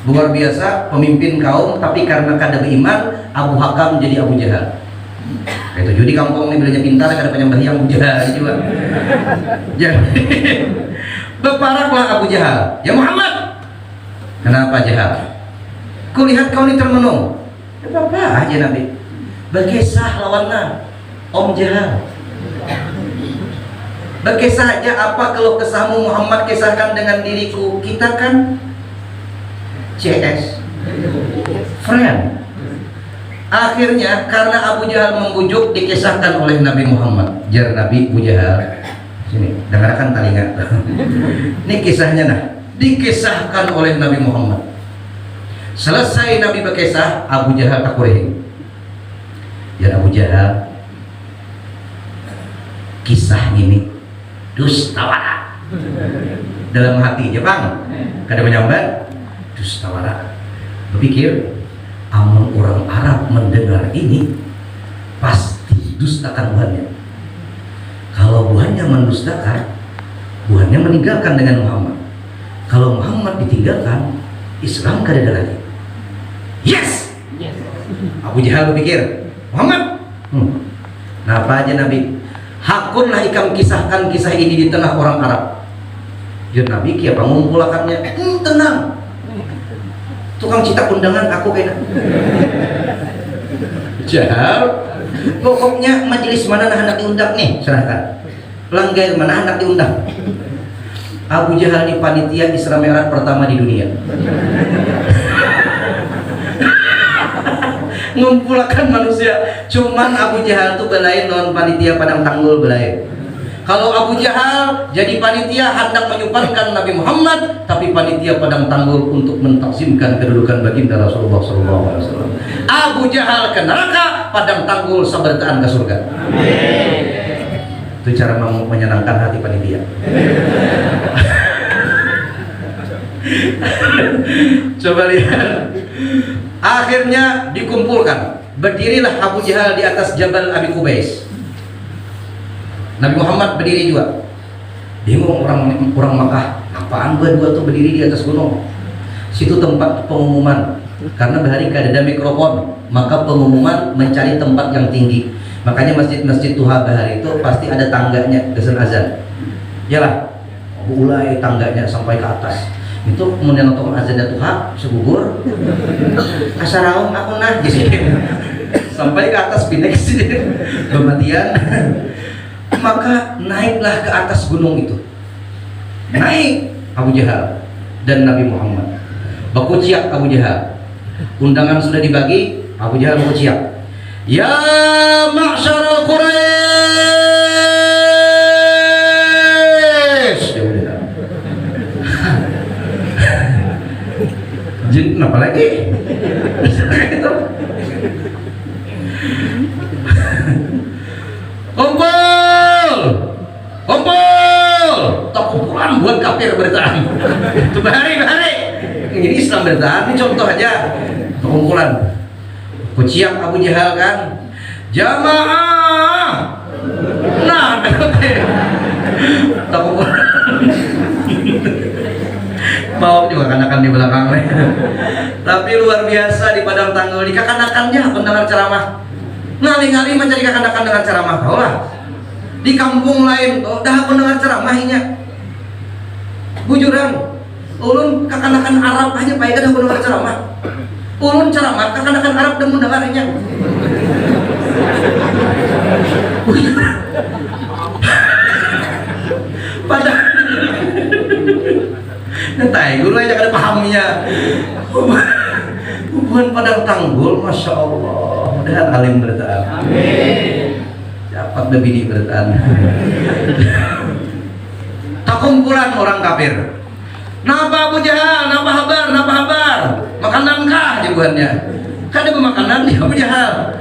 luar biasa, pemimpin kaum, tapi karena kada beriman, Abu Hakam jadi Abu Jahal. Itu jadi kampung ini bilanya pintar, kada penyembah yang Abu Jahal juga. Jadi berparaklah Abu Jahal. Ya Muhammad, kenapa Jahal? Kulihat kau ini termenung. Ya apa aja Nabi? Berkisah lawannya Om Jahal. Berkisah aja apa kalau kesahmu Muhammad, kisahkan dengan diriku. Kita kan CS, friend. Akhirnya karena Abu Jahal membujuk, dikisahkan oleh Nabi Muhammad. Jar Nabi Abu Jahal, sini dengarkan telinga. Ini kisahnya nah, dikisahkan oleh Nabi Muhammad. Selesai Nabi berkisah, Abu Jahal takurihin. Ya Abu Jahal, kisah ini dustawara. Dalam hati Jepang kada menyambat dustawara. Berpikir, amun orang Arab mendengar ini pasti dustakan buahnya. Kalau buahnya mendustakan, buahnya meninggalkan dengan Muhammad. Kalau Muhammad ditinggalkan, Islam kada ada lagi. Yes. Abu Jahal berpikir, Muhammad, nah apa aja Nabi? Hakunlah ikam kisahkan kisah ini di tengah orang Arab. Ya Nabi, kia pengumpulakannya. Tenang. Tukang cita undangan aku kena. Jahal. Pokoknya majelis mana nah hendak diundang nih, serahkan. Langgar mana hendak diundang. Abu Jahal di panitia Isra Mi'raj pertama di dunia. Ngumpulkan manusia. Cuman Abu Jahal tuh belain non panitia padang tanggul belain. Kalau Abu Jahal jadi panitia hendak menyupankan Nabi Muhammad, tapi panitia padang tanggul untuk mentaksimkan kedudukan baginda Rasulullah SAW. Abu Jahal ke neraka, padang tanggul sabertaan ke surga. Amin. Itu cara menyenangkan hati panitia. Coba lihat. Akhirnya dikumpulkan. Berdirilah Abu Jahal di atas Jabal Abi Qubais. Nabi Muhammad berdiri juga. Bingung orang Makkah, apaan dua tuh berdiri di atas gunung? Situ tempat pengumuman. Karena bahari kada ada mikrofon, maka pengumuman mencari tempat yang tinggi. Makanya masjid-masjid Tuha bahari itu pasti ada tangganya desan azan. Yalah, mulai tangganya sampai ke atas. Itu kemudian nonton azannya Tuha segugur. Asaraung aku nah di sini. Sampai ke atas pindah ke sini. Kematian. Maka naiklah ke atas gunung itu. Naik Abu Jahal dan Nabi Muhammad. Bakuciak Abu Jahal. Undangan sudah dibagi, Abu Jahal bakuciak. Ya ma'syarul Quraisy. Jin apa lagi? Kumpul, tak kumpulan buat kafir bertahan. Itu bahari. Ini Islam bertahan. Ini contoh aja. Kumpulan. Kuciak Abu Jahal kan, jamaah. Nah, Takut. Mau juga kanakan di belakang. Tapi luar biasa di Padang Tanggul di kakanakannya pendengar ceramah. Ngali-ngali mencari kakanakan dengan ceramah. Tahu lah. Di kampung lain, dah pendengar ceramahnya. Bujuran. Ulun kakanakan Arab aja pakai dah pendengar ceramah. Ulun ceramah kakanakan Arab dan mendengarnya. Padahal nanti guru aja kada pahamnya. Hubungan Padang Tanggul, masya Allah, mudahan alim bertahan. Amin. Dapat lebih di bertahan. Tak kumpulan orang kafir. Napa Abu Jahal, napa habar, makanankah jawabannya? Kada bermakanan dia Abu Jahal.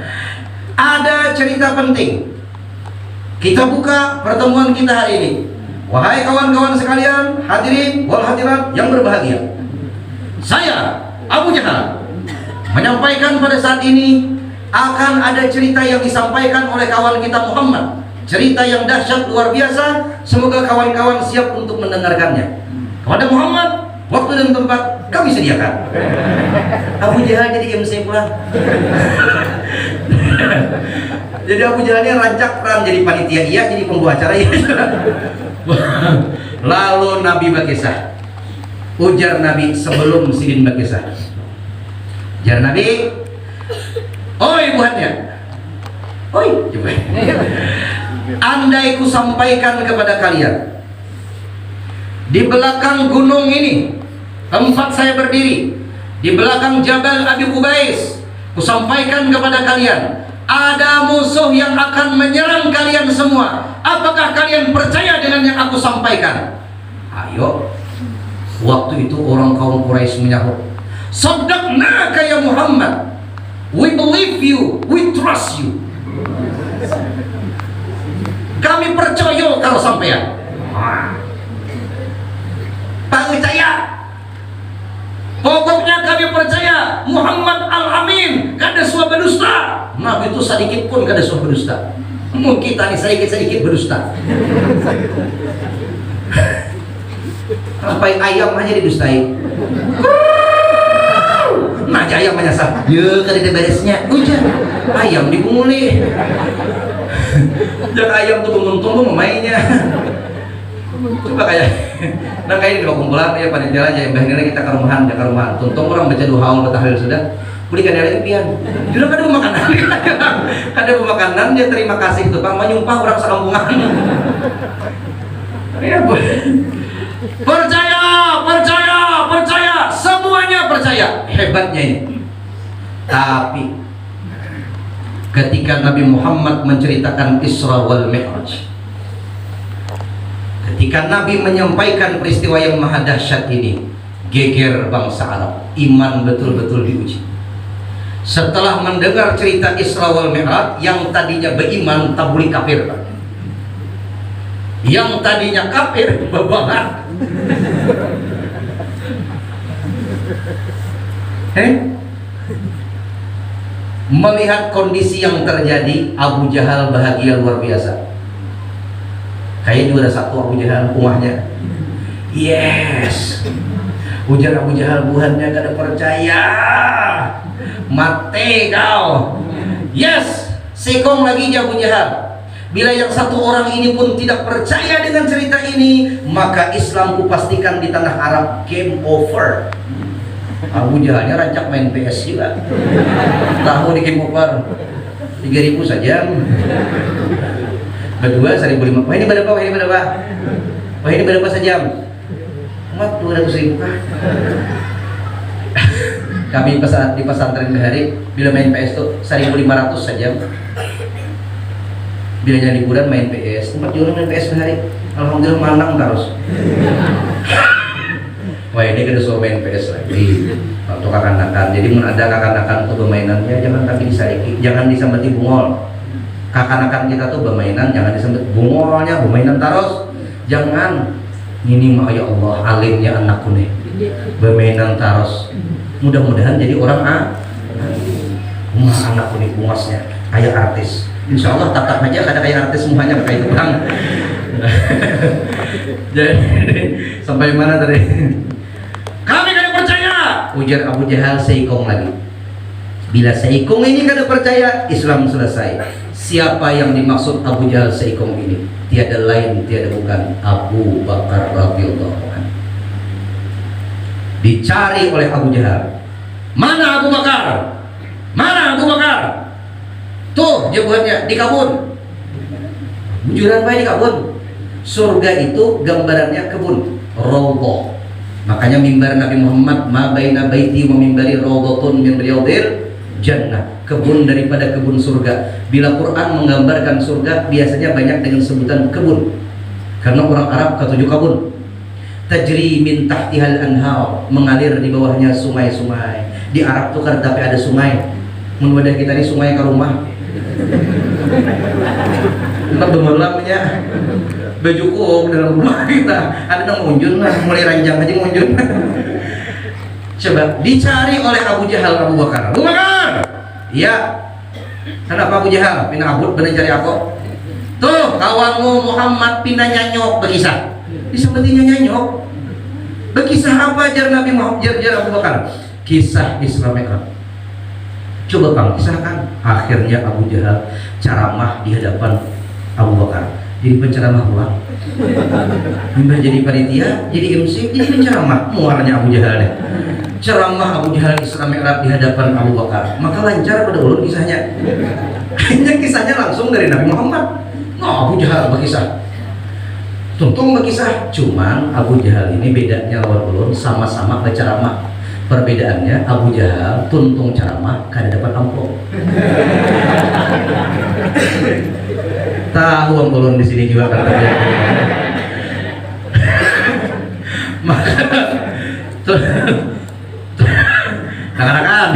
Ada cerita penting. Kita buka pertemuan kita hari ini. Wahai kawan-kawan sekalian, hadirin wal hadirat yang berbahagia. Saya Abu Jahal menyampaikan pada saat ini akan ada cerita yang disampaikan oleh kawan kita Muhammad. Cerita yang dahsyat luar biasa. Semoga kawan-kawan siap untuk mendengarkannya. Kepada Muhammad, waktu dan tempat kami sediakan. Abu Jahal jadi MC pulang. Jadi Abu Jahal ini rancak peran jadi panitia iya, jadi pembawa acara iya. Lalu Nabi berkisah. Ujar Nabi sebelum sidin berkisah. Ujar Nabi, oi buatnya, oi coba. Andai ku sampaikan kepada kalian, di belakang gunung ini tempat saya berdiri, di belakang Jabal Abi Qubais, ku sampaikan kepada kalian ada musuh yang akan menyerang kalian semua. Apakah kalian percaya dengan yang aku sampaikan? Ayo. Waktu itu orang kaum Quraisy menyahut, "Saddaqnaka ya Muhammad. We believe you, we trust you." Kami percaya kalau sampean. Percaya. Pokoknya kami percaya Muhammad Al-Amin, kada suah berdusta. Nabi itu sedikit pun kada suah berdusta. Mungkin kita ini sedikit berdusta. Sampai ayam aja didustai. Nah, ayam menyasar. Ya, kada ada beresnya. Ujar ayam dipunguli. Jangan ayam tuh untung memainnya. Coba kayak nah kayak di kumpulan ya panitia aja yang bahannya kita ke rumahan tuntung orang baca dua haul tahlil sudah belikan dari impian juga kada makanan kada makanan dia terima kasih tuh Pak menyumpah orang sekampungan ya percaya semuanya percaya hebatnya ini. Tapi ketika Nabi Muhammad menceritakan Isra wal Mi'raj, ketika Nabi menyampaikan peristiwa yang maha dahsyat ini, geger bangsa Arab, iman betul-betul diuji. Setelah mendengar cerita Isra wal Mi'raj, yang tadinya beriman tabuli kafir, yang tadinya kafir babangan. Melihat kondisi yang terjadi, Abu Jahal bahagia luar biasa. Kayaknya juga ada satu Abu Jahal rumahnya. Yes. Ujar Abu Jahal buhannya gak ada percaya. Mati kau. Yes. Sekong lagi Abu Jahal. Bila yang satu orang ini pun tidak percaya dengan cerita ini, maka Islam kupastikan di tanah Arab game over. Abu Jahalnya rancak main PS juga. Tahu di game over 3.000 saja. Kedua 1.500. Wah ini berapa? Wah ini berapa sejam? Mat 200.000 kah? Kami di pesantren Bahari bila main PS tuh 1.500 saja. Bila jadi liburan main PS, tempat juga main PS Bahari. Alhamdulillah menang terus. Wah ini kita suruh main PS lagi untuk kakak-kakak. Jadi mun ada kakak-kakak tuh permainannya jangan tapi disariki, jangan disambati bungol. Kakak-kakak kita tuh permainan jangan disambut bungolnya, permainan terus. Jangan ini mah ya Allah alimnya anakku nih. Permainan terus. Mudah-mudahan jadi orang rumah anakku nih bungasnya kayak artis. Insya Allah tatap aja kada kayak artis semuanya kayak itu bang. Jadi sampai mana tadi? Kami kada percaya. Ujar Abu Jahal seikong lagi. Bila seikong ini kada percaya, Islam selesai. Siapa yang dimaksud Abu Jahal seikong ini? Tiada lain, tiada bukan Abu Bakar radhiyallahu anhu. Dicari oleh Abu Jahal. Mana Abu Bakar? Mana Abu Bakar? Tuh jawabannya di kebun. Bujuran baik di kebun. Surga itu gambarannya kebun, raudhah. Makanya mimbar Nabi Muhammad ma baina baiti wa mimbari raudhatun min riyadil jannah, kebun daripada kebun surga. Bila Quran menggambarkan surga biasanya banyak dengan sebutan kebun. Karena orang Arab ketujuh kebun. Tajri min tahtihal anhar, mengalir di bawahnya sungai-sungai. Di Arab tuh kan tapi ada sungai. Mun wadah kita ini sungai ke rumah. Entah bemelamnya baju kok dalam rumah kita ada yang munjun lah, mulai ranjang aja munjun. Coba dicari oleh Abu Jahal Abu Bakar. Abu Bakar, iya. Kenapa Abu Jahal pindah abut bener cari aku? Tuh kawanmu Muhammad pindah nyanyok berkisah. Disebutinya nyanyok. Berkisah apa jar Nabi Muhammad jar Abu Bakar? Kisah Isra Mi'raj. Coba bang kisahkan. Akhirnya Abu Jahal ceramah di hadapan Abu Bakar. Jadi penceramah uang. Mimbar jadi panitia, jadi MC, jadi penceramah. Muaranya Abu Jahal deh. Ceramah Abu Jahal Isra Mi'raj di hadapan Abu Bakar. Maka lancar pada ulun kisahnya. Hanya kisahnya langsung dari Nabi Muhammad. Nah, Abu Jahal berkisah. Tuntung berkisah. Cuman Abu Jahal ini bedanya lawan ulun, sama-sama berceramah. Perbedaannya Abu Jahal tuntung ceramah kada dapat amplop. Tahu om ulun di sini juga kan terjadi. Maka rekan-rekan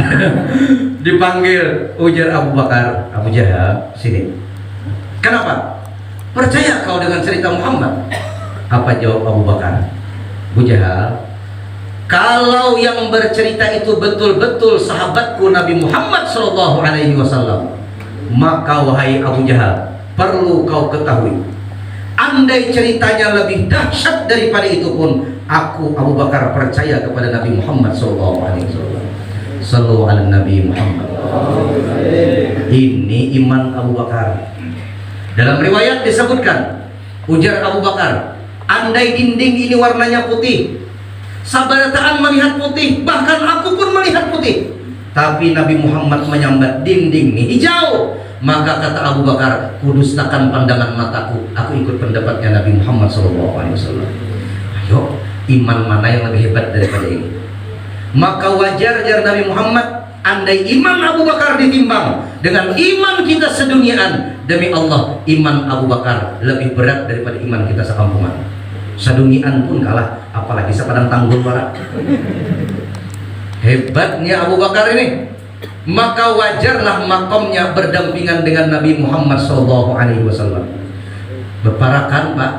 dipanggil ujar Abu Bakar, Abu Jahal sini. Kenapa? Percaya kau dengan cerita Muhammad? Apa jawab Abu Bakar? Abu Jahal, kalau yang bercerita itu betul-betul sahabatku Nabi Muhammad SAW, maka wahai Abu Jahal, perlu kau ketahui, andai ceritanya lebih dahsyat daripada itu pun, aku Abu Bakar percaya kepada Nabi Muhammad SAW. Sallu ala Nabi Muhammad. Ini iman Abu Bakar. Dalam riwayat disebutkan, ujar Abu Bakar, andai dinding ini warnanya putih, sabarataan melihat putih, bahkan aku pun melihat putih, tapi Nabi Muhammad menyambat dinding ini hijau, maka kata Abu Bakar, kudustakan pandangan mataku, aku ikut pendapatnya Nabi Muhammad SAW. Ayo, iman mana yang lebih hebat daripada ini? Maka wajar jar Nabi Muhammad, andai iman Abu Bakar ditimbang dengan iman kita seduniaan, demi Allah iman Abu Bakar lebih berat daripada iman kita sekampungan. Seduniaan pun kalah, apalagi sepadang tanggul warak. Hebatnya Abu Bakar ini. Maka wajarlah makomnya berdampingan dengan Nabi Muhammad SAW. Berparakan Pak.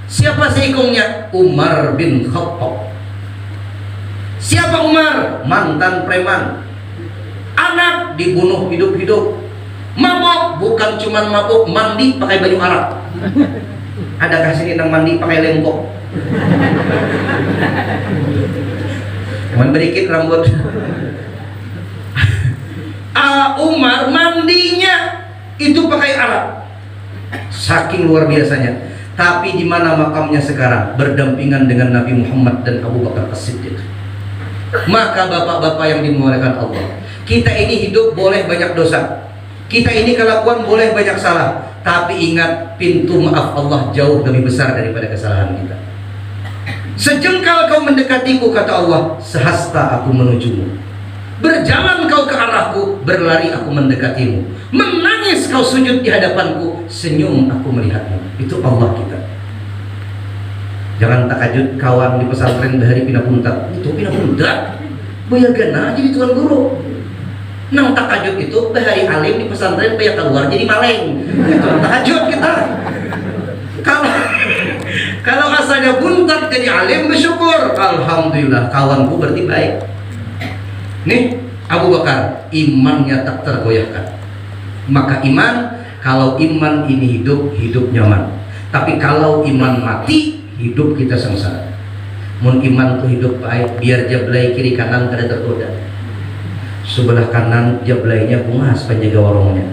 Siapa seikungnya? Umar bin Khattab. Siapa Umar? Mantan preman. Anak dibunuh hidup-hidup. Mabok, bukan cuma mabok, mandi pakai baju Arab. Adakah sini nang mandi pakai lengkok? Cuman berikit rambut. Umar mandinya itu pakai Arab. Saking luar biasanya. Tapi di mana makamnya sekarang? Berdampingan dengan Nabi Muhammad dan Abu Bakar As-Siddiq. Maka bapak-bapak yang dimuliakan Allah, kita ini hidup boleh banyak dosa, kita ini kelakuan boleh banyak salah, tapi ingat pintu maaf Allah jauh lebih besar daripada kesalahan kita. Sejengkal kau mendekatiku, kata Allah, sehasta aku menujumu. Berjalan kau ke arahku, berlari aku mendekatimu. Menangis kau sujud di hadapanku, senyum aku melihatmu. Itu Allah kita. Jangan takajud kawan di pesantren dari pindah puntat. Itu pindah puntat bayagana jadi tuan guru. Nang takajud itu bahari alim di pesantren bayar keluar jadi maleng. Itu takajud kita. Kalau asalnya buntat jadi alim, bersyukur, alhamdulillah kawanku berarti baik. Nih Abu Bakar imannya tak tergoyahkan. Maka iman Kalau iman ini hidup, hidup nyaman. Tapi kalau iman mati, hidup kita sengsara. Mun iman tuh hidup baik, biar jablay kiri kanan kada tergoda. Sebelah kanan jablainya bungas penjaga warungnya,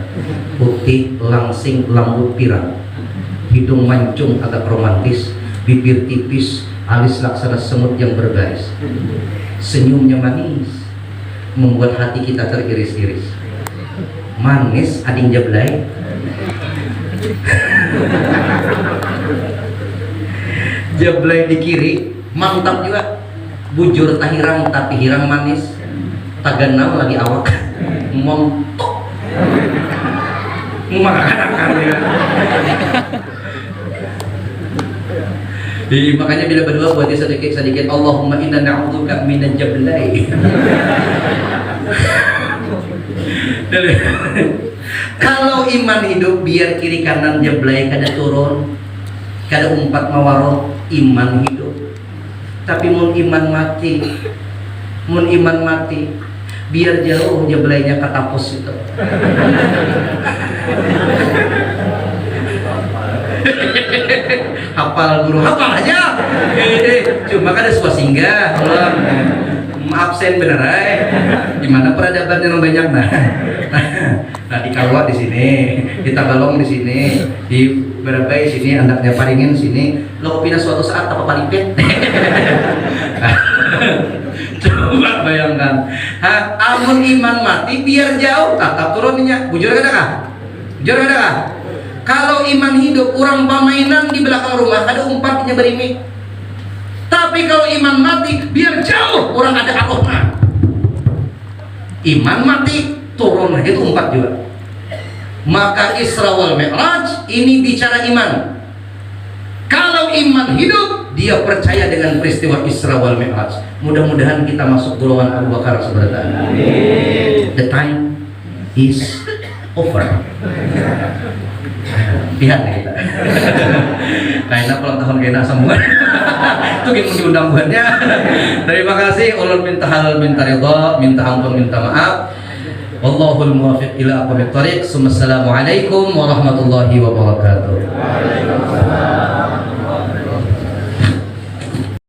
putih, langsing, lambut pirang, hidung mancung agak romantis, bibir tipis, alis laksana semut yang berbaris, senyumnya manis, membuat hati kita teriris-iris. Manis ading jablay. Jablay di kiri mantap juga, bujur tahirang tapi hirang manis, taganam lagi awak montok makan ya. Makanya bila berdua buat sedikit Allahumma inna na'udzubika minal jablay. Kalau iman hidup, biar kiri kanan jablay kada turun, kada umpat mawarot, iman hidup. Tapi mun iman mati, biar jauh jablaynya katapus itu. Hafal guru, hafal aja. Cuma kan ada swasingga, absen bener ay. Gimana peradaban yang banyak nah di Kalwa di sini, di Tabalong di sini, di Barabai sini, andaknya Paringin sini. Lo pindah suatu saat apa palipet? Coba bayangkan, amun iman mati biar jauh, tatap turunnya. Bujur kada kah? Bujur kada kah? Kalau iman hidup, orang pamainan di belakang rumah ada umpatnya berimi. Tapi kalau iman mati, biar jauh, orang ada aroma. Iman mati, turun lagi itu umpat juga. Maka Isra wal Mi'raj ini bicara iman. Kalau iman hidup, dia percaya dengan peristiwa Isra wal Mi'raj. Mudah-mudahan kita masuk golongan Abu Bakar sebentar. The time is over. Lihat kita. Kayaknya pelan tahun kena sambungan. Itu yang diundang buatnya. Terima kasih. Ulun minta halal, minta ridha, minta ampun, minta maaf. Wallahul muwaffiq ila aqwamit thoriq. Assalamualaikum warahmatullahi wabarakatuh.